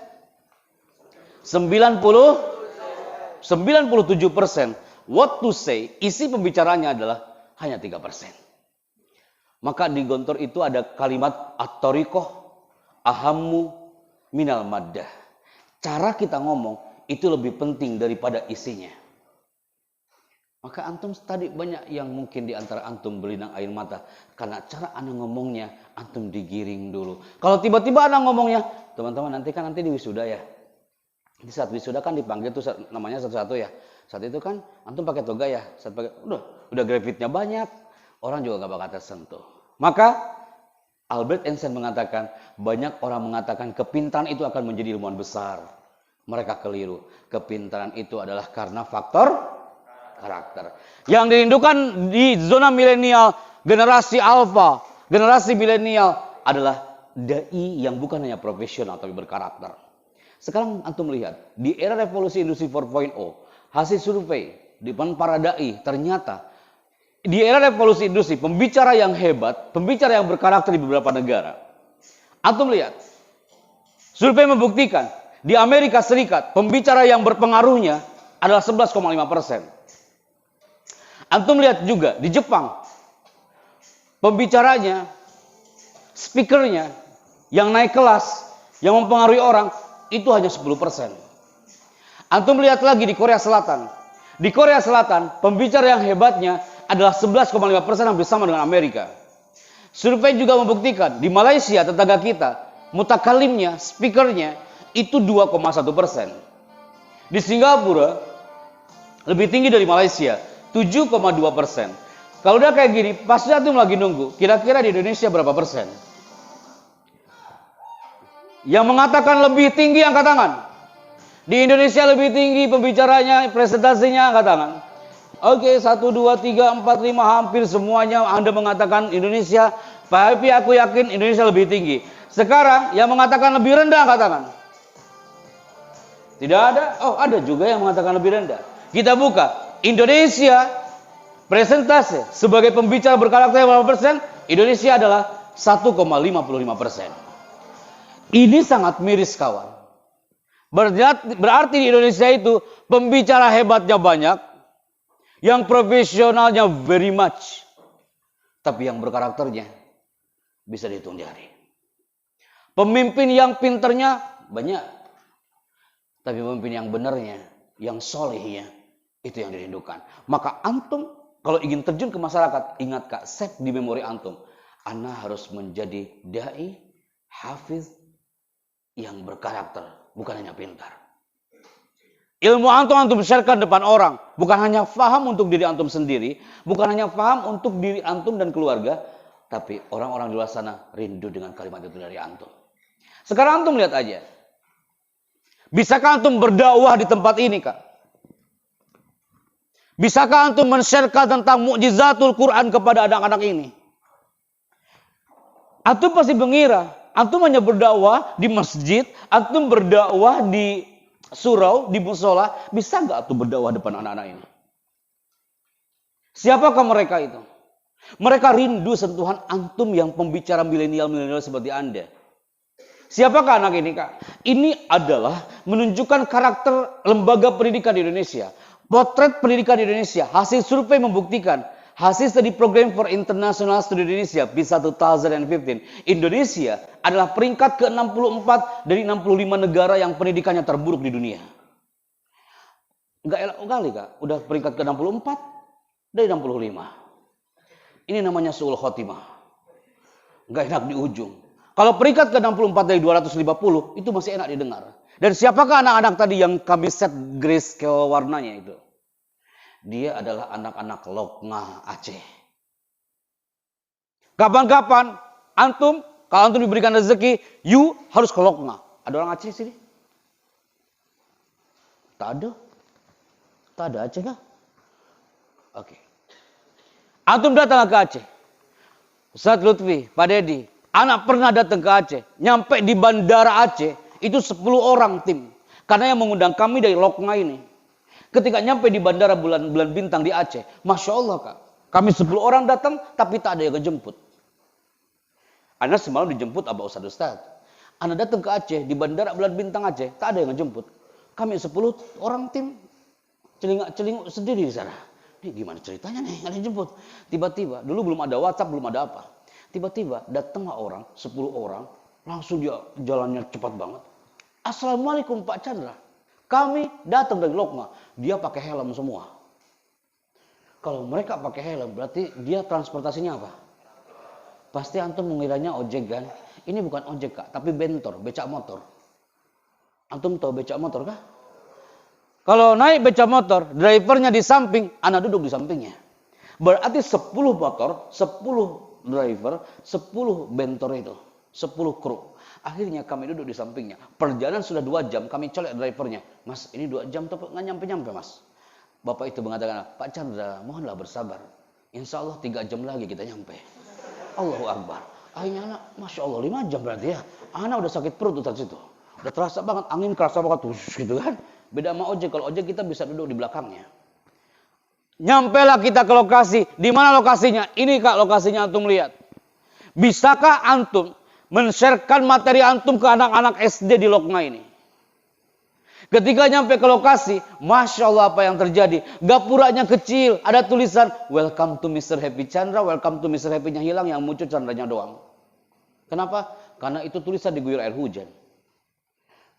97%. What to say, isi pembicaranya adalah hanya 3%. Maka di Gontor itu ada kalimat at-tariqah ahammu minal maddah. Cara kita ngomong itu lebih penting daripada isinya. Maka antum tadi banyak yang mungkin di antara antum berlinang air mata karena cara anda ngomongnya antum digiring dulu. Kalau tiba-tiba anda ngomongnya, teman-teman nanti di wisuda ya. Di saat wisuda kan dipanggil tuh namanya satu-satu ya. Saat itu kan antum pakai toga ya. Saat pakai udah gravitnya banyak, orang juga gak bakal tersentuh. Maka Albert Einstein mengatakan, banyak orang mengatakan kepintaran itu akan menjadi ilmuwan besar. Mereka keliru. Kepintaran itu adalah karena faktor karakter. Yang dirindukan di zona milenial, generasi alfa, generasi milenial adalah dai yang bukan hanya profesional tapi berkarakter. Sekarang antum lihat, di era revolusi industri 4.0, hasil survei di depan para dai ternyata di era revolusi industri, pembicara yang hebat, pembicara yang berkarakter di beberapa negara. Antum lihat, survei membuktikan di Amerika Serikat, pembicara yang berpengaruhnya adalah 11,5%. Antum lihat juga di Jepang, pembicaranya, speakernya, yang naik kelas, yang mempengaruhi orang, itu hanya 10%. Antum lihat lagi di Korea Selatan. Di Korea Selatan, pembicara yang hebatnya adalah 11,5%, hampir sama dengan Amerika. Survei juga membuktikan di Malaysia, tetangga kita, mutakalimnya, speakernya itu 2,1%. Di Singapura lebih tinggi dari Malaysia, 7,2%. Kalau udah kayak gini, pasti antum lagi nunggu. Kira-kira di Indonesia berapa persen? Yang mengatakan lebih tinggi angkat tangan. Di Indonesia lebih tinggi pembicaranya, presentasinya angkat tangan. Oke, 1, 2, 3, 4, 5, hampir semuanya Anda mengatakan Indonesia. Pak Happy, aku yakin Indonesia lebih tinggi. Sekarang yang mengatakan lebih rendah angkat tangan. Tidak ada? Oh, ada juga yang mengatakan lebih rendah. Kita buka. Indonesia presentasi sebagai pembicara berkarakter berapa persen? Indonesia adalah 1,55%. Ini sangat miris, kawan. Berarti di Indonesia itu pembicara hebatnya banyak, yang profesionalnya very much, tapi yang berkarakternya bisa dihitung jari. Pemimpin yang pinternya banyak, tapi pemimpin yang benernya, yang solehnya, itu yang dirindukan. Maka antum kalau ingin terjun ke masyarakat, ingat Kak, set di memori antum, Anda harus menjadi dai, hafiz, yang berkarakter, bukan hanya pintar. Ilmu antum sharekan depan orang, bukan hanya faham untuk diri antum sendiri, bukan hanya faham untuk diri antum dan keluarga, tapi orang-orang di luar sana rindu dengan kalimat itu dari antum. Sekarang antum lihat aja. Bisakah antum berdakwah di tempat ini, Kak? Bisakah antum men-sharekan tentang mukjizatul Quran kepada anak-anak ini? Antum pasti mengira antum hanya berdakwah di masjid, antum berdakwah di surau, di musola, bisa nggak antum berdakwah depan anak-anak ini? Siapakah mereka itu? Mereka rindu sentuhan antum yang pembicara milenial-milenial seperti Anda. Siapakah anak ini, Kak? Ini adalah menunjukkan karakter lembaga pendidikan di Indonesia. Potret pendidikan di Indonesia. Hasil survei membuktikan. Hasil studi program for international study Indonesia PISA 2015. Indonesia adalah peringkat ke-64 dari 65 negara yang pendidikannya terburuk di dunia. Enggak elok kali, Kak. Udah peringkat ke-64 dari 65. Ini namanya su'ul khotimah. Enggak enak di ujung. Kalau peringkat ke-64 dari 250 itu masih enak didengar. Dan siapakah anak-anak tadi yang kami set grayscale warnanya itu? Dia adalah anak-anak Lokma Aceh. Kapan-kapan antum, kalau antum diberikan rezeki, you harus ke Lokma. Ada orang Aceh sini? Tak ada. Tak ada Aceh kah? Oke. Antum datang ke Aceh. Ustaz Lutfi, Pak Dedi, anak pernah datang ke Aceh. Nyampe di bandara Aceh, itu 10 orang tim. Karena yang mengundang kami dari Lokma ini. Ketika nyampe di bandara bulan bintang di Aceh, Masya Allah Kak. Kami 10 orang datang, tapi tak ada yang ngejemput. Anda semalam dijemput Abah Ustaz. Anda datang ke Aceh, di bandara bulan bintang Aceh, tak ada yang ngejemput. Kami 10 orang tim, celingak sendiri di sana. Ini gimana ceritanya nih, nggak dijemput. Tiba-tiba, dulu belum ada WhatsApp, belum ada apa. Tiba-tiba datanglah orang, 10 orang, langsung dia jalannya cepat banget. Assalamualaikum Pak Chandra. Kami datang dari Lokma. Dia pakai helm semua. Kalau mereka pakai helm, berarti dia transportasinya apa? Pasti antum mengiranya ojek kan? Ini bukan ojek Kak, tapi bentor, becak motor. Antum tahu becak motor kah? Kalau naik becak motor, drivernya di samping, anak duduk di sampingnya. Berarti 10 motor, 10 driver, 10 bentor itu. 10 kru. Akhirnya kami duduk di sampingnya. Perjalanan sudah 2 jam, kami colek drivernya. Mas, ini 2 jam tapi nggak nyampe-nyampe mas. Bapak itu mengatakan, Pak Chandra, mohonlah bersabar. Insya Allah 3 jam lagi kita nyampe. Allahu Akbar. Akhirnya anak, Masya Allah 5 jam berarti ya. Anak udah sakit perut tuh situ. Udah terasa banget, angin kerasa banget tuh gitu kan. Beda sama ojek, kalau ojek kita bisa duduk di belakangnya. Nyampelah kita ke lokasi. Di mana lokasinya? Ini Kak lokasinya antum lihat. Bisakah antum men-sharekan materi antum ke anak-anak SD di Lokma ini? Ketika nyampe ke lokasi, Masya Allah apa yang terjadi? Gapuranya kecil, ada tulisan, welcome to Mr. Happy Chandra, welcome to Mr. Happy-nya hilang, yang muncul Chandranya doang. Kenapa? Karena itu tulisan diguyur air hujan.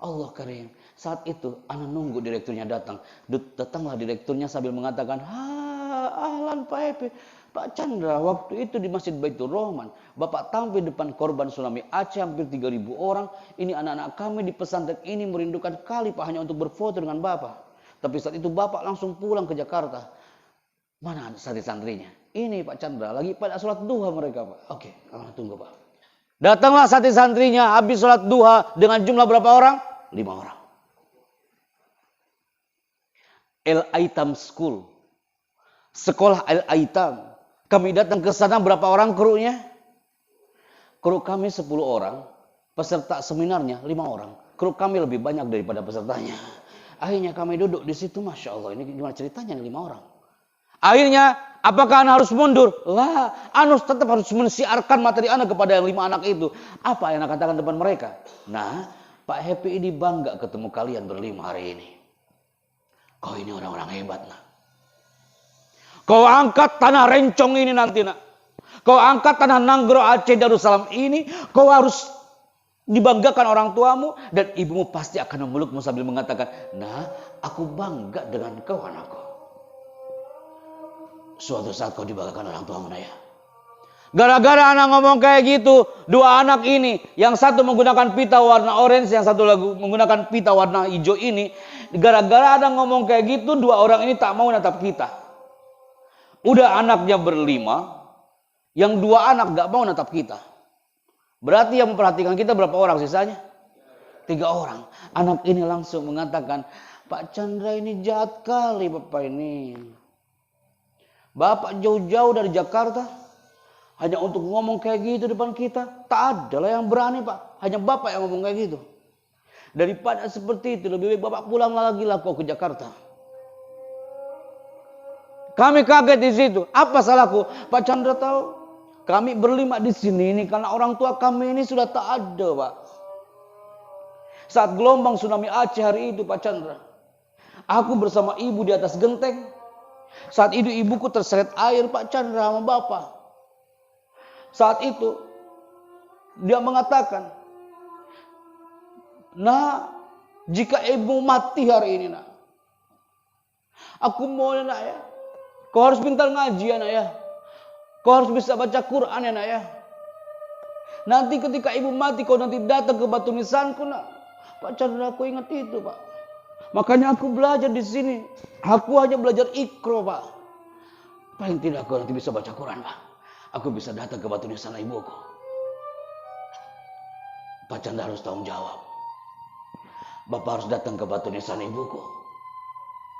Allah karim. Saat itu, anak nunggu direkturnya datang. Datanglah direkturnya sambil mengatakan, ahlan Pak Happy. Pak Chandra, waktu itu di Masjid Baitur Rahman, Bapak tampil depan korban tsunami Aceh hampir 3.000 orang. Ini anak-anak kami di pesantren ini merindukan kali Pak hanya untuk berfoto dengan Bapak. Tapi saat itu Bapak langsung pulang ke Jakarta. Mana santri-santrinya? Ini Pak Chandra, lagi pada sholat duha mereka Pak. Oke, tunggu Pak. Datanglah santri-santrinya habis sholat duha dengan jumlah berapa orang? 5 orang. Al-Aitam School. Sekolah Al-Aitam. Kami datang ke sana berapa orang krunya? Kru kami 10 orang. Peserta seminarnya 5 orang. Kru kami lebih banyak daripada pesertanya. Akhirnya kami duduk di situ. Masya Allah, ini gimana ceritanya nih 5 orang. Akhirnya, apakah anak harus mundur? Lah, anak tetap harus mensiarkan materi anak kepada yang 5 anak itu. Apa yang anak katakan depan mereka? Nah, Pak Happy ini bangga ketemu kalian berlima hari ini. Kau ini orang-orang hebat nak. Kau angkat tanah Rencong ini nanti nak. Kau angkat tanah Nanggro Aceh Darussalam ini. Kau harus dibanggakan orang tuamu. Dan ibumu pasti akan memelukmu sambil mengatakan, nah aku bangga dengan kau anakku. Suatu saat kau dibanggakan orang tuamu nak ya. Gara-gara anak ngomong kayak gitu, 2 anak ini, yang satu menggunakan pita warna orange, yang satu lagi menggunakan pita warna hijau ini, gara-gara anak ngomong kayak gitu, 2 orang ini tak mau natap kita. Udah anaknya berlima, yang 2 anak gak mau natap kita. Berarti yang memperhatikan kita berapa orang sisanya? 3 orang. Anak ini langsung mengatakan, Pak Chandra ini jahat kali Bapak ini. Bapak jauh-jauh dari Jakarta. Hanya untuk ngomong kayak gitu depan kita. Tak ada lah yang berani Pak. Hanya Bapak yang ngomong kayak gitu. Daripada seperti itu, lebih baik Bapak pulang lagi lah kau ke Jakarta. Kami kaget di situ. Apa salahku? Pak Chandra tahu. Kami berlima di sini ini karena orang tua kami ini sudah tak ada Pak. Saat gelombang tsunami Aceh hari itu Pak Chandra. Aku bersama ibu di atas genteng. Saat itu ibuku terseret air Pak Chandra sama Bapak. Saat itu dia mengatakan, nah jika ibu mati hari ini nak, aku mau nak ya, kau harus pintar ngaji ya nak ya, kau harus bisa baca Quran ya nak ya. Nanti ketika ibu mati kau nanti datang ke batu nisanku nak. Pak Chandra aku ingat itu Pak. Makanya aku belajar di sini. Aku hanya belajar ikro, Pak. Paling tidak aku nanti bisa baca Quran, Pak. Aku bisa datang ke batu nisan ibuku. Pak Chandra harus tanggung jawab. Bapak harus datang ke batu nisan ibuku.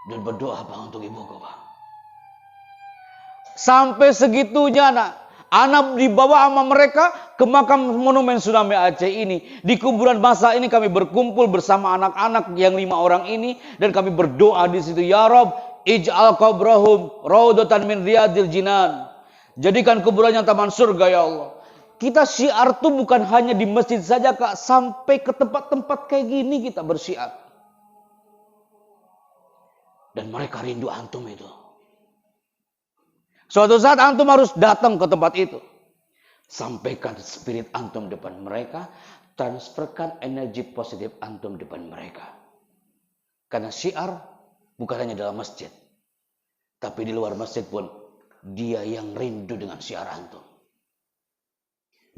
Dan berdoa, Pak, untuk ibuku, Pak. Sampai segitunya, anak dibawa sama mereka ke makam monumen Tsunami Aceh ini. Di kuburan masa ini kami berkumpul bersama anak-anak yang 5 orang ini. Dan kami berdoa di situ. Ya Rob, ij'al qabrahum raudatan min riyadil jinan. Jadikan kuburannya taman surga, ya Allah. Kita syiar tuh bukan hanya di masjid saja, Kak. Sampai ke tempat-tempat kayak gini kita bersyiar. Dan mereka rindu antum itu. Suatu saat antum harus datang ke tempat itu. Sampaikan spirit antum depan mereka. Transferkan energi positif antum depan mereka. Karena syiar bukan hanya dalam masjid. Tapi di luar masjid pun dia yang rindu dengan syiar antum.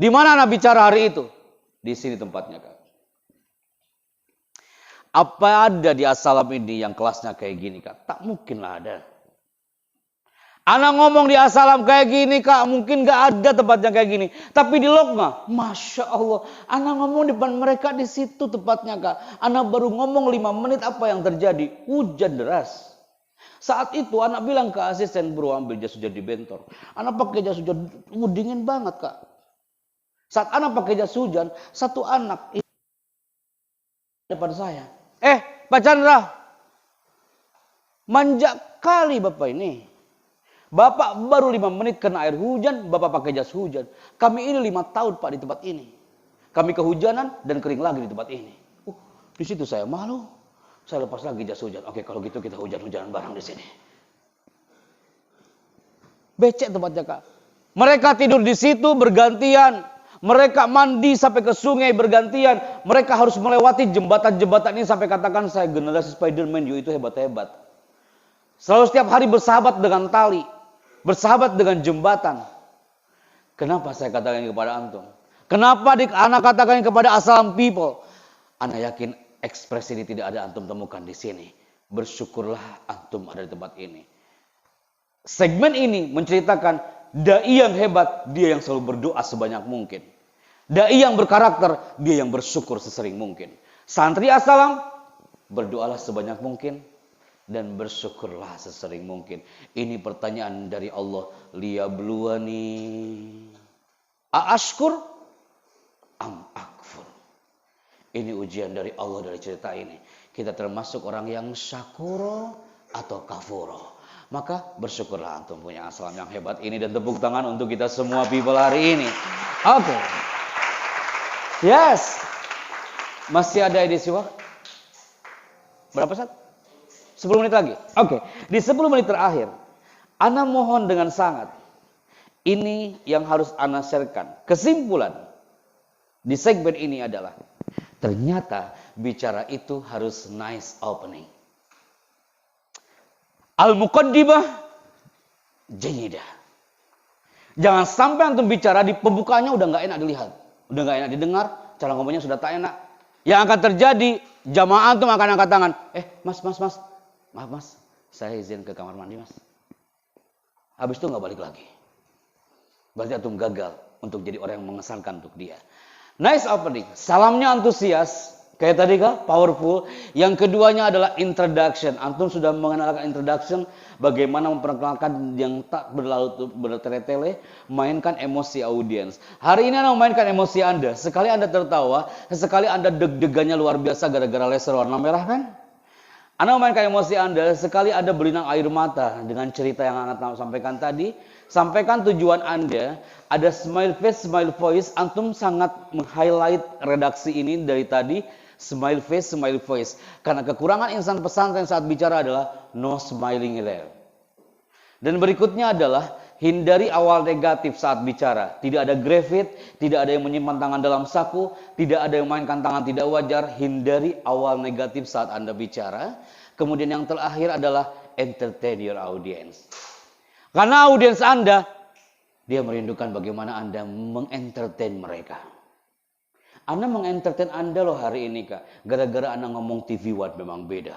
Di mana anak bicara hari itu? Di sini tempatnya, Kak. Apa ada di Assalam ini yang kelasnya kayak gini, Kak? Tak mungkin lah ada. Anak ngomong di Assalam kayak gini, Kak, mungkin gak ada tempatnya kayak gini. Tapi di Lokma, Masya Allah, anak ngomong di depan mereka di situ tempatnya, Kak. Anak baru ngomong 5 menit, apa yang terjadi? Hujan deras. Saat itu anak bilang ke asisten, bro, ambil jas hujan di bentor. Anak pakai jas hujan, dingin banget, Kak. Saat anak pakai jas hujan, satu anak di depan saya. Pak Chandra, manja kali Bapak ini. Bapak baru 5 menit kena air hujan, Bapak pakai jas hujan. Kami ini 5 tahun, Pak, di tempat ini. Kami kehujanan dan kering lagi di tempat ini. Di situ saya malu. Saya lepas lagi jas hujan. Oke, kalau gitu kita hujan-hujanan bareng di sini. Becek tempatnya, Kak. Mereka tidur di situ bergantian. Mereka mandi sampai ke sungai bergantian. Mereka harus melewati jembatan-jembatan ini sampai katakan saya generasi Spiderman, you itu hebat-hebat. Selalu setiap hari bersahabat dengan tali. Bersahabat dengan jembatan. Kenapa saya katakan ini kepada antum? Kenapa anak katakan ini kepada Assalam people? Anak yakin ekspresi ini tidak ada antum temukan di sini. Bersyukurlah antum ada di tempat ini. Segmen ini menceritakan dai yang hebat, dia yang selalu berdoa sebanyak mungkin. Dai yang berkarakter, dia yang bersyukur sesering mungkin. Santri Assalam, berdoalah sebanyak mungkin dan bersyukurlah sesering mungkin. Ini pertanyaan dari Allah. Liyabluwani aashkur am akfur. Ini ujian dari Allah dari cerita ini. Kita termasuk orang yang syakuro atau kafuro. Maka bersyukurlah antum punya Assalam yang hebat ini. Dan tepuk tangan untuk kita semua people hari ini. Oke. Yes. Masih ada edisi waktu? Berapa saat? 10 menit lagi. Oke. Di 10 menit terakhir, ana mohon dengan sangat. Ini yang harus ana sharekan. Kesimpulan di segmen ini adalah ternyata bicara itu harus nice opening. Al-Muqaddimah jayidah. Jangan sampai antum bicara di pembukaannya udah nggak enak dilihat, udah nggak enak didengar, cara ngomongnya sudah tak enak. Yang akan terjadi, jamaah antum akan angkat tangan. Mas, maaf mas, saya izin ke kamar mandi mas. Habis itu nggak balik lagi. Berarti antum gagal untuk jadi orang yang mengesankan untuk dia. Nice opening, salamnya antusias. Kayak tadi kah? Powerful. Yang keduanya adalah introduction. Antum sudah mengenalkan introduction. Bagaimana memperkenalkan yang tak bertele-tele. Mainkan emosi audiens. Hari ini Anda memainkan emosi Anda. Sekali Anda tertawa. Sekali Anda deg-degannya luar biasa gara-gara laser warna merah kan? Anda memainkan emosi Anda. Sekali Anda berlinang air mata. Dengan cerita yang Anda sampaikan tadi. Sampaikan tujuan Anda. Ada smile face, smile voice. Antum sangat meng-highlight redaksi ini dari tadi. Smile face, smile voice. Karena kekurangan insan pesantren saat bicara adalah no smiling there. Dan berikutnya adalah hindari awal negatif saat bicara. Tidak ada grafit, tidak ada yang menyimpan tangan dalam saku, tidak ada yang mainkan tangan tidak wajar. Hindari awal negatif saat Anda bicara. Kemudian yang terakhir adalah entertain your audience. Karena audiens Anda, dia merindukan bagaimana Anda mengentertain mereka. Anda mengentertain Anda loh hari ini Kak. Gara-gara Anda ngomong TV One memang beda.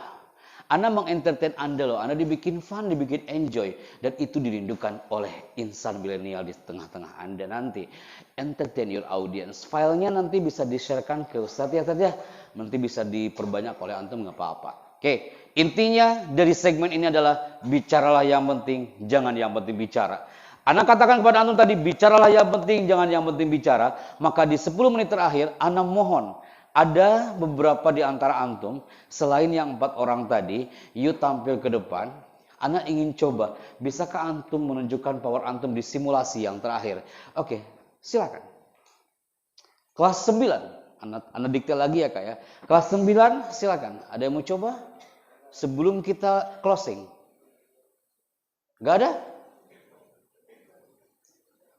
Anda mengentertain Anda loh, Anda dibikin fun, dibikin enjoy. Dan itu dirindukan oleh insan milenial di tengah-tengah Anda nanti. Entertain your audience. Filenya nanti bisa di-sharekan ke Ustadz ya, nanti bisa diperbanyak oleh Antum, nggak apa-apa. Oke, intinya dari segmen ini adalah bicaralah yang penting, jangan yang penting bicara. Anda katakan kepada Antum tadi, bicaralah yang penting, jangan yang penting bicara. Maka di 10 menit terakhir, Anda mohon, ada beberapa di antara Antum, selain yang 4 orang tadi, you tampil ke depan. Anda ingin coba, bisakah Antum menunjukkan power Antum di simulasi yang terakhir? Oke, silakan. Kelas 9, Anda dikte lagi ya Kak ya. Kelas 9, silakan. Ada yang mau coba? Sebelum kita closing. Gak ada?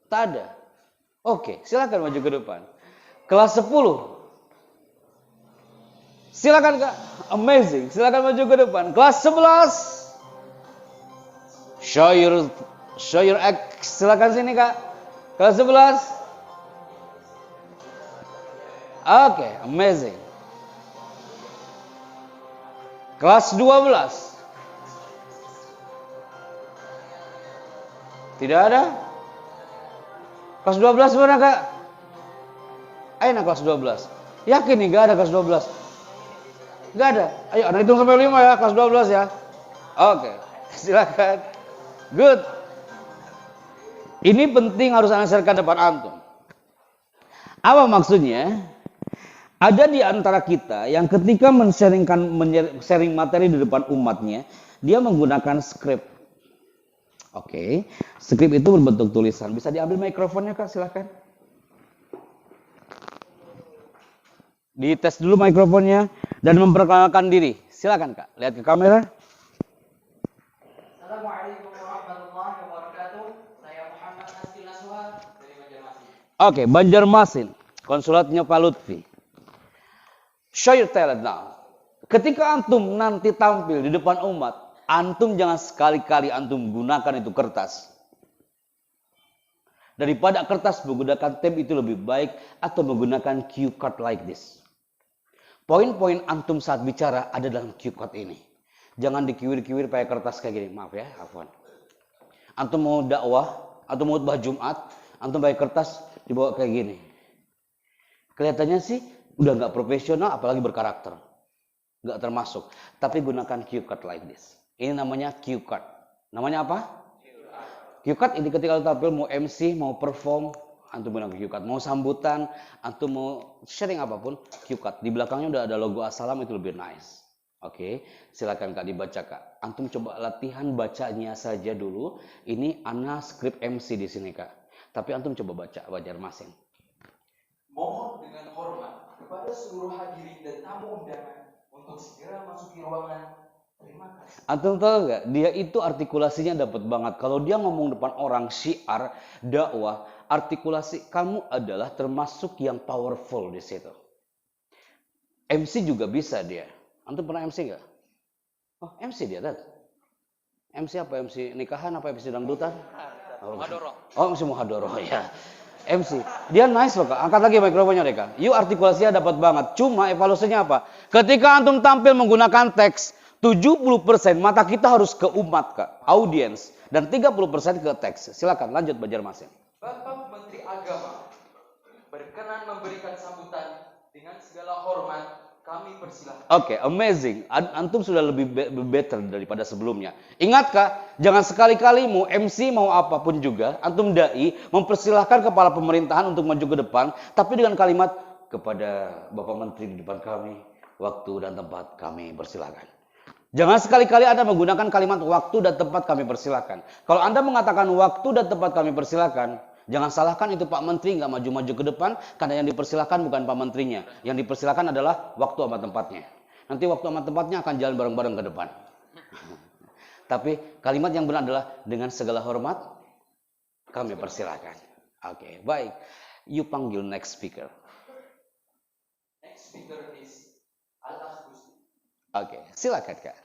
Tak ada. Oke, silakan maju ke depan. Kelas 10. Silakan Kak. Amazing. Silakan maju ke depan. Kelas 11. Show your act. Silakan sini Kak. Kelas 11. Oke, amazing. Kelas 12. Tidak ada? Kelas 12 mana Kak? Ayo kelas 12. Yakin nih gak ada kelas 12? Gak ada. Ayo Anda hitung sampai 5 ya, kelas 12 ya. Oke, silakan. Good. Ini penting harus Anda sharekan depan Antum. Apa maksudnya? Ada di antara kita yang ketika sharing materi di depan umatnya, dia menggunakan skrip. Oke, skrip itu berbentuk tulisan. Bisa diambil mikrofonnya Kak, silakan. Dites dulu mikrofonnya dan memperkenalkan diri. Silakan Kak, lihat ke kamera. Assalamualaikum warahmatullahi wabarakatuh. Saya Muhammad Naskil Nasuha dari Banjarmasin. Oke, Banjarmasin. Konsulatnya Pak Lutfi. Show your talent now. Ketika Antum nanti tampil di depan umat, Antum jangan sekali-kali Antum gunakan itu kertas. Daripada kertas menggunakan tab itu lebih baik atau menggunakan cue card like this. Poin-poin Antum saat bicara ada dalam cue card ini. Jangan dikiwir-kiwir pakai kertas kayak gini. Maaf ya, afwan. Antum mau dakwah, atau mau khutbah Jumat, Antum pakai kertas dibawa kayak gini. Kelihatannya sih udah nggak profesional, apalagi berkarakter. Nggak termasuk. Tapi gunakan cue card like this. Ini namanya cue card. Namanya apa? Cue card ini ketika tampil mau MC, mau perform, Antum gunakan cue card. Mau sambutan, Antum mau sharing apapun, cue card. Di belakangnya udah ada logo Assalam, itu lebih nice. Oke, silakan Kak dibaca Kak. Antum coba latihan bacanya saja dulu. Ini Ana skrip MC di sini Kak. Tapi Antum coba baca Banjarmasin. Mohon dengan hormat kepada seluruh hadirin dan tamu undangan untuk segera masuki ruangan. Terima kasih. Antum tahu nggak? Dia itu artikulasinya dapat banget. Kalau dia ngomong depan orang syiar, dakwah, artikulasi kamu adalah termasuk yang powerful di situ. MC juga bisa dia. Antum pernah MC nggak? Oh, MC dia tadi. MC apa? MC nikahan apa MC dangdutan? Oh, MC muhadoroh ya. MC. Dia nice loh Kak. Angkat lagi mikrofonnya deh Kak. You artikulasinya dapat banget. Cuma evaluasinya apa? Ketika Antum tampil menggunakan teks, 70% mata kita harus ke umat Kak. Audience. Dan 30% ke teks. Silakan lanjut Banjarmasin. Bapak Menteri Agama berkenan memberikan sambutan dengan segala hormat. Kami persilahkan. Oke, amazing. Antum sudah lebih better daripada sebelumnya. Ingat Kak, jangan sekali-kali mau MC mau apapun juga, Antum dai mempersilahkan kepala pemerintahan untuk maju ke depan, tapi dengan kalimat kepada Bapak Menteri di depan kami, waktu dan tempat kami persilahkan. Jangan sekali-kali Anda menggunakan kalimat waktu dan tempat kami persilahkan. Kalau Anda mengatakan waktu dan tempat kami persilahkan, jangan salahkan itu Pak Menteri nggak maju-maju ke depan, karena yang dipersilahkan bukan Pak Menterinya. Yang dipersilahkan adalah waktu sama tempatnya. Nanti waktu sama tempatnya akan jalan bareng-bareng ke depan. Tapi kalimat yang benar adalah dengan segala hormat, kami persilahkan. Oke, baik. You panggil next speaker. Next speaker is Al-Akh Gusti. Oke, silakan Kak.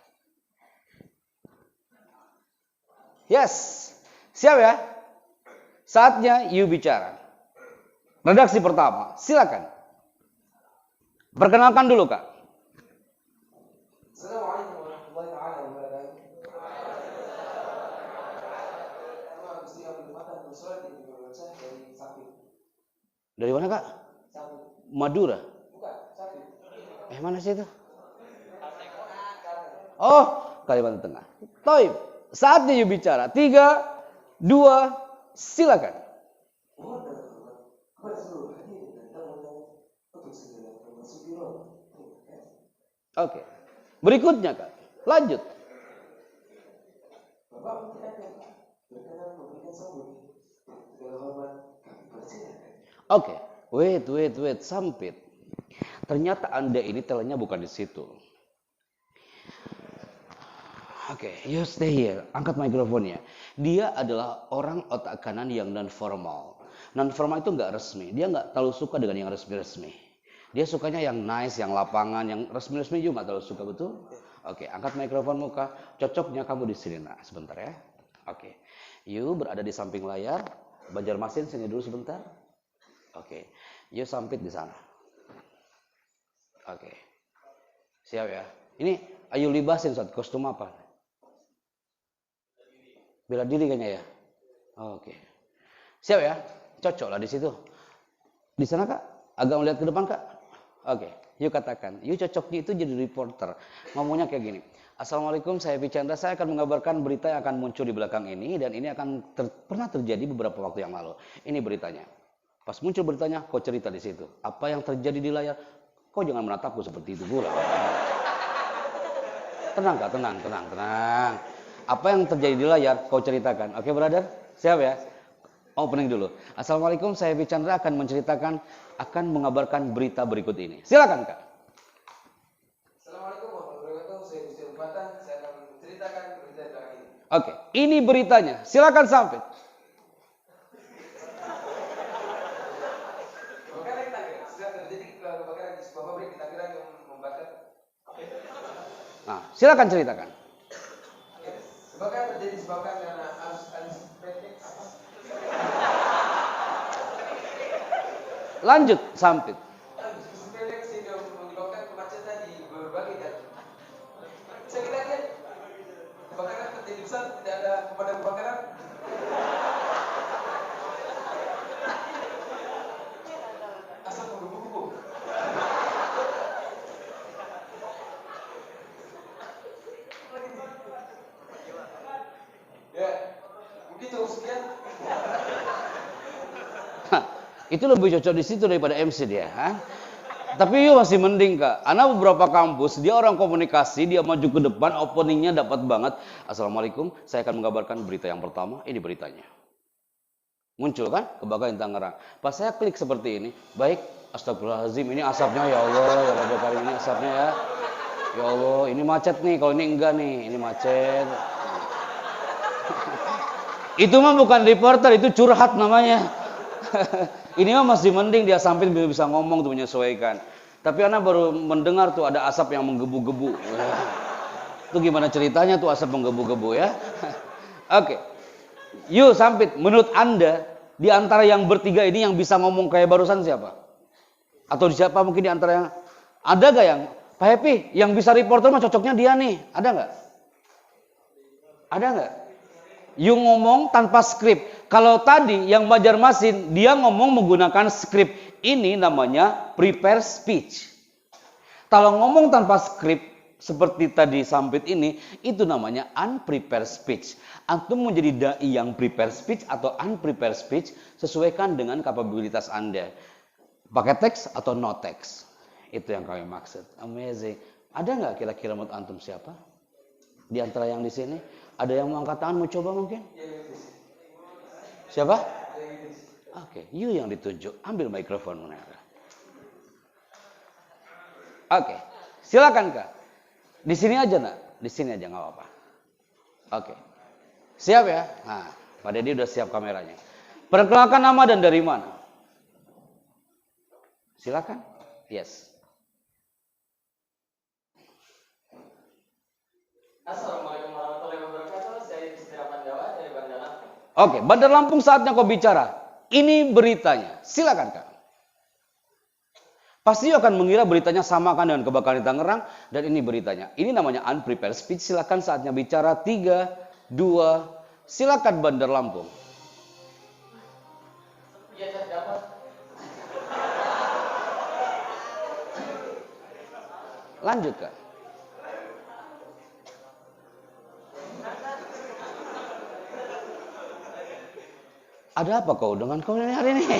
Yes, siap ya? Saatnya you bicara. Redaksi pertama, silakan. Perkenalkan dulu Kak. Assalamualaikum warahmatullahi ada surat di Google saya dari Sapi. Dari mana Kak? Sapi. Madura. Bukan, Sapi. Mana sih itu? Oh, Kalimantan Tengah. Toib. Saatnya you bicara. 3, 2, silakan. Oke. Berikutnya Kak. Lanjut. Oke. Wait. Sampit. Ternyata Anda ini talentnya bukan di situ. Oke, you stay here. Angkat mikrofonnya. Dia adalah orang otak kanan yang non formal. Non formal itu nggak resmi. Dia nggak terlalu suka dengan yang resmi-resmi. Dia sukanya yang nice, yang lapangan, yang resmi-resmi juga nggak terlalu suka, betul? Oke, angkat mikrofon muka. Cocoknya kamu di sini, nak. Sebentar ya. Oke, you berada di samping layar. Banjarmasin sini dulu sebentar. Oke, you sampit di sana. Oke, siap ya. Ini ayo libasin saat kostum apa? Bela diri kayaknya ya. Oke. Siap ya? Cocok lah di situ. Di sana Kak? Agak melihat ke depan Kak? Oke. Yuk katakan. Yuk cocoknya itu jadi reporter. Ngomongnya kayak gini. Assalamualaikum, saya Pichandra. Saya akan mengabarkan berita yang akan muncul di belakang ini. Dan ini akan pernah terjadi beberapa waktu yang lalu. Ini beritanya. Pas muncul beritanya, kau cerita di situ. Apa yang terjadi di layar? Kau jangan menatapku seperti itu pula. Tenang Kak, tenang. Apa yang terjadi di layar, kau ceritakan. Oke, brother? Siap ya? Opening dulu. Assalamualaikum, saya Pichandra akan mengabarkan berita berikut ini. Silakan, Kak. Assalamualaikum warahmatullahi wabarakatuh. Saya Gusti Rufatan. Saya akan menceritakan berita belakang ini. Oke, ini beritanya. Silakan sampai. Kebakaran di Tangerang. Sudah terjadi kebakaran di sebuah pabrik di Tangerang yang membakar. Nah, silakan ceritakan. Kebakaran terjadi disebabkan karena arus pendek. Lanjut, sampit. Arus pendek sehingga menyebabkan kemacetan di berbagai jalan. Saya kira kebakaran terjadi besar, tidak ada pemadam kebakaran. Asap menggebu-gebu. Ya, mungkin cukup sekian. Itu lebih cocok di situ daripada MC dia. Ha? Tapi yuk masih mending Kak. Karena beberapa kampus, dia orang komunikasi, dia maju ke depan, openingnya dapat banget. Assalamualaikum, saya akan mengabarkan berita yang pertama. Ini beritanya. Muncul kan, kebakaran di Tangerang. Pas saya klik seperti ini, baik, astagfirullahaladzim, ini asapnya ya Allah, ya Rabbal Karim, ini asapnya ya. Ya Allah, ini macet nih, kalau ini enggak nih, ini macet. Itu mah bukan reporter, itu curhat namanya. Ini mah masih mending dia sampai bisa ngomong tuh menyesuaikan. Tapi anak baru mendengar tuh ada asap yang menggebu-gebu. Itu gimana ceritanya tuh asap menggebu-gebu ya? Oke. Yuk Sampit, menurut Anda di antara yang bertiga ini yang bisa ngomong kayak barusan siapa? Atau siapa mungkin di antara yang ada gak yang Pak Happy yang bisa reporter mah cocoknya dia nih? Ada nggak? Ada nggak? You ngomong tanpa skrip. Kalau tadi yang Banjarmasin dia ngomong menggunakan skrip. Ini namanya prepare speech. Kalau ngomong tanpa skrip seperti tadi Sampit ini, itu namanya unprepared speech. Antum menjadi dai yang prepare speech atau unprepared speech sesuaikan dengan kapabilitas Anda. Pakai teks atau no teks. Itu yang kami maksud. Amazing. Ada nggak kira-kira menurut antum siapa? Di antara yang di sini, ada yang mau angkat tangan mau coba mungkin? Siapa? Oke, you yang ditunjuk. Ambil mikrofon Munara. Oke, silakan Kak. Di sini aja nak, di sini aja nggak apa-apa. Oke, siap ya? Nah, Pak Deddy udah siap kameranya. Perkenalkan nama dan dari mana? Silakan. Yes. Assalamualaikum warahmatullahi wabarakatuh. Saya Istirahat Pandawa dari Bandar Lampung. Oke, Bandar Lampung saatnya kau bicara. Ini beritanya. Silakan Kak. Pasti akan mengira beritanya sama kan dengan kebakaran di Tangerang. Dan ini beritanya. Ini namanya unprepared speech. Silakan saatnya bicara. 3, 2, silakan Bandar Lampung. Lanjut Kak. Ada apa kau dengan kau ini hari ini?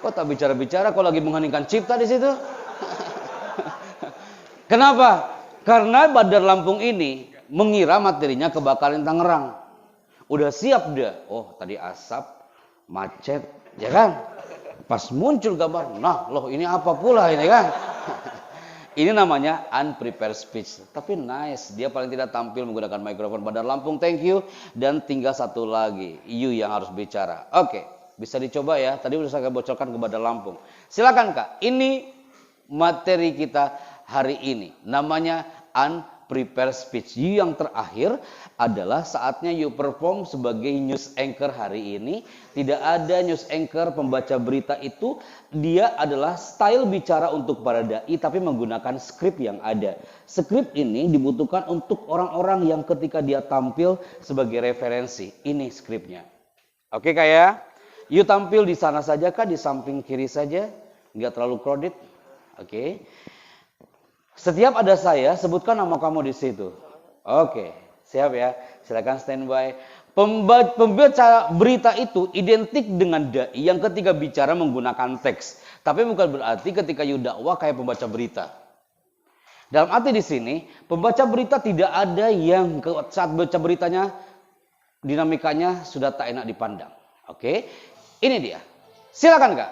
Kau tak bicara-bicara, kau lagi mengheningkan cipta di situ. Kenapa? Karena Bandar Lampung ini mengira materinya kebakaran Tangerang. Udah siap dia. Oh, tadi asap, macet, ya kan? Pas muncul gambar, nah loh ini apa pula ini kan? Ini namanya unprepared speech. Tapi nice, dia paling tidak tampil menggunakan mikrofon. Bandar Lampung, thank you. Dan tinggal satu lagi, you yang harus bicara. Oke, bisa dicoba ya. Tadi sudah saya bocorkan ke Bandar Lampung. Silakan Kak, ini materi kita hari ini. Namanya unprepared speech. You yang terakhir adalah saatnya you perform sebagai news anchor hari ini. Tidak ada news anchor pembaca berita itu. Dia adalah style bicara untuk para dai tapi menggunakan skrip yang ada. Skrip ini dibutuhkan untuk orang-orang yang ketika dia tampil sebagai referensi. Ini skripnya. Oke Kak ya? You tampil di sana saja Kak, di samping kiri saja. Nggak terlalu crowded. Oke. Setiap ada saya, sebutkan nama kamu di situ. Oke, siap ya. Silakan standby. Pembaca berita itu identik dengan dai yang ketika bicara menggunakan teks. Tapi bukan berarti ketika you dakwah kayak pembaca berita. Dalam arti di sini, pembaca berita tidak ada yang saat baca beritanya dinamikanya sudah tak enak dipandang. Oke, ini dia. Silakan Kak.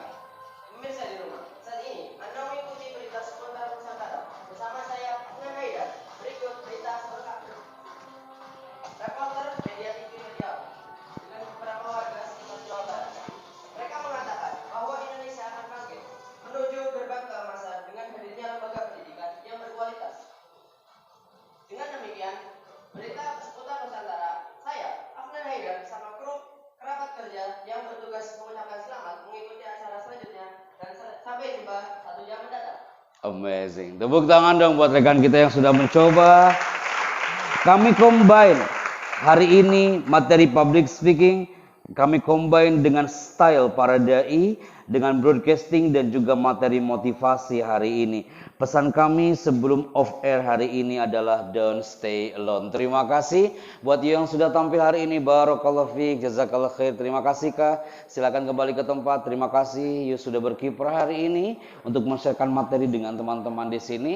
Pemirsa di rumah, saat ini Anda mengikuti berita seputar Nusantara bersama saya, Afnan Haidar. Berikut berita selengkapnya. Reporter Media TV Riau dengan beberapa warga sekitar Jawa Barat. Mereka mengatakan bahwa Indonesia akan bangkit menuju gerbang keemasan dengan hadirnya lembaga pendidikan yang berkualitas. Dengan demikian, berita seputar Nusantara, saya, Afnan Haidar bersama kru kerabat kerja yang bertugas mengucapkan selamat mengikuti acara selanjutnya dan sampai jumpa 1 jam mendatang. Amazing. Tepuk tangan dong buat rekan kita yang sudah mencoba. Kami combine hari ini materi public speaking. Kami combine dengan style para dai, dengan broadcasting dan juga materi motivasi hari ini. Pesan kami sebelum off air hari ini adalah don't stay alone. Terima kasih buat you yang sudah tampil hari ini. Barakallahu fiik, jazakallah khair. Terima kasih Kak. Silakan kembali ke tempat. Terima kasih you sudah berkiprah hari ini untuk men-sharekan materi dengan teman-teman di sini.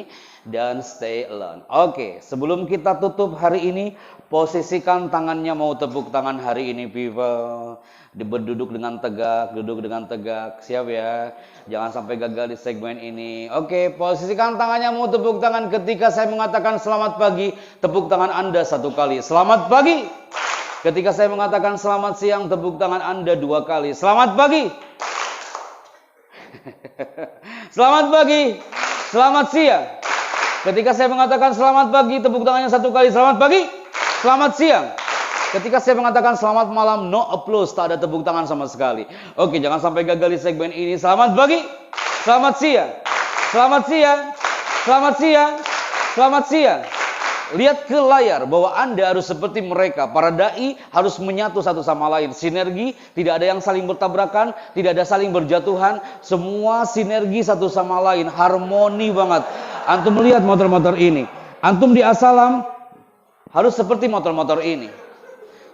Dan stay alone. Oke, sebelum kita tutup hari ini, posisikan tangannya mau tepuk tangan hari ini people. Berduduk dengan tegak, duduk dengan tegak. Siap ya. Jangan sampai gagal di segmen ini. Oke, posisikan tangannya mau tepuk tangan ketika saya mengatakan selamat pagi. Tepuk tangan Anda 1 kali. Selamat pagi. Ketika saya mengatakan selamat siang, tepuk tangan Anda 2 kali. Selamat pagi. Selamat pagi. Selamat siang. Ketika saya mengatakan selamat pagi, tepuk tangannya 1 kali. Selamat pagi. Selamat siang. Ketika saya mengatakan selamat malam, no applause, tak ada tepuk tangan sama sekali. Oke, jangan sampai gagal di segmen ini. Selamat pagi, selamat siang, selamat siang, selamat siang, selamat siang. Lihat ke layar bahwa Anda harus seperti mereka. Para dai harus menyatu satu sama lain. Sinergi, tidak ada yang saling bertabrakan, tidak ada saling berjatuhan. Semua sinergi satu sama lain, harmoni banget. Antum melihat motor-motor ini. Antum di Asalam harus seperti motor-motor ini.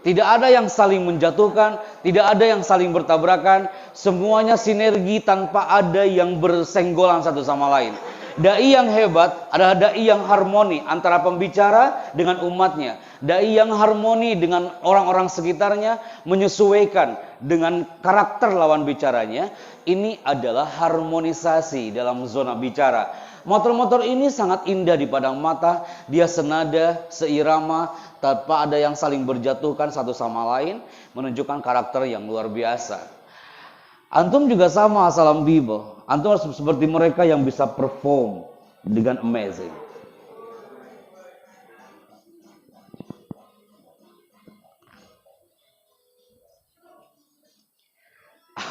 Tidak ada yang saling menjatuhkan, tidak ada yang saling bertabrakan, semuanya sinergi tanpa ada yang bersenggolan satu sama lain. Dai yang hebat adalah dai yang harmoni antara pembicara dengan umatnya. Dai yang harmoni dengan orang-orang sekitarnya, menyesuaikan dengan karakter lawan bicaranya. Ini adalah harmonisasi dalam zona bicara. Motor-motor ini sangat indah di padang mata, dia senada, seirama, tanpa ada yang saling berjatuhkan satu sama lain, menunjukkan karakter yang luar biasa. Antum juga sama, Assalam Bibo. Antum harus seperti mereka yang bisa perform dengan amazing.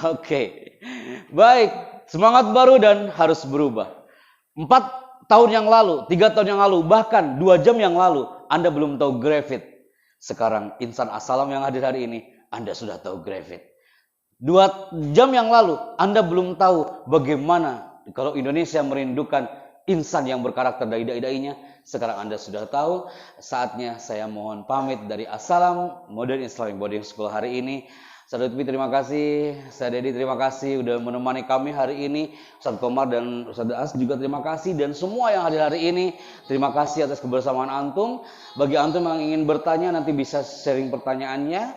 Oke, baik, semangat baru dan harus berubah. 4 tahun yang lalu, 3 tahun yang lalu, bahkan 2 jam yang lalu, Anda belum tahu Gravit. Sekarang insan Assalam yang hadir hari ini, Anda sudah tahu Gravit. 2 jam yang lalu, Anda belum tahu bagaimana kalau Indonesia merindukan insan yang berkarakter dai-dai-dainya. Sekarang Anda sudah tahu, saatnya saya mohon pamit dari Assalam Modern Islamic Boarding School hari ini. Ustaz Lutfi terima kasih, Ustaz Dedi terima kasih udah menemani kami hari ini. Ustaz Komar dan Ustaz As juga terima kasih, dan semua yang hadir hari ini terima kasih atas kebersamaan antum. Bagi antum yang ingin bertanya nanti bisa sharing pertanyaannya.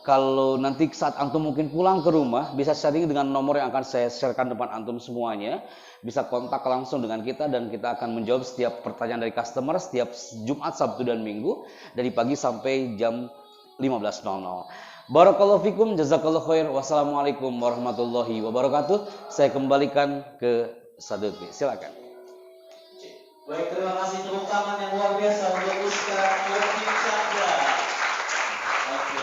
Kalau nanti saat antum mungkin pulang ke rumah bisa sharing dengan nomor yang akan saya sharekan depan antum semuanya. Bisa kontak langsung dengan kita dan kita akan menjawab setiap pertanyaan dari customer setiap Jumat, Sabtu dan Minggu dari pagi sampai jam 15.00. Barakallahu fikum, jazakallahu khair. Wassalamualaikum warahmatullahi wabarakatuh. Saya kembalikan ke Ustaz Lutfi. Silakan. Baik, terima kasih tepuk tangan yang luar biasa untuk Ustaz Lutfi Chandra. Oke,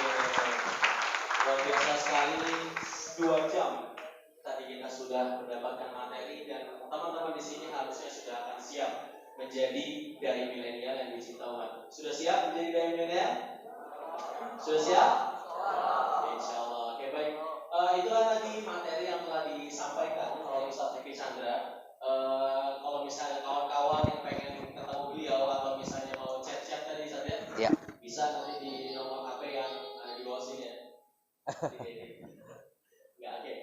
luar biasa sekali. 2 jam tadi kita sudah mendapatkan materi dan teman-teman di sini harusnya sudah akan siap menjadi dari milenial yang dicintai. Sudah siap menjadi dari milenial? Sudah siap? Insya Allah. Oke, baik. Itulah tadi materi yang telah disampaikan oleh Ustaz Lutfi Chandra. Kalau misalnya kawan-kawan yang pengen ketemu beliau atau misalnya mau chat-chat tadi saja, Ya. bisa nanti di nomor HP yang ada di bawah sini ya. Ya, oke.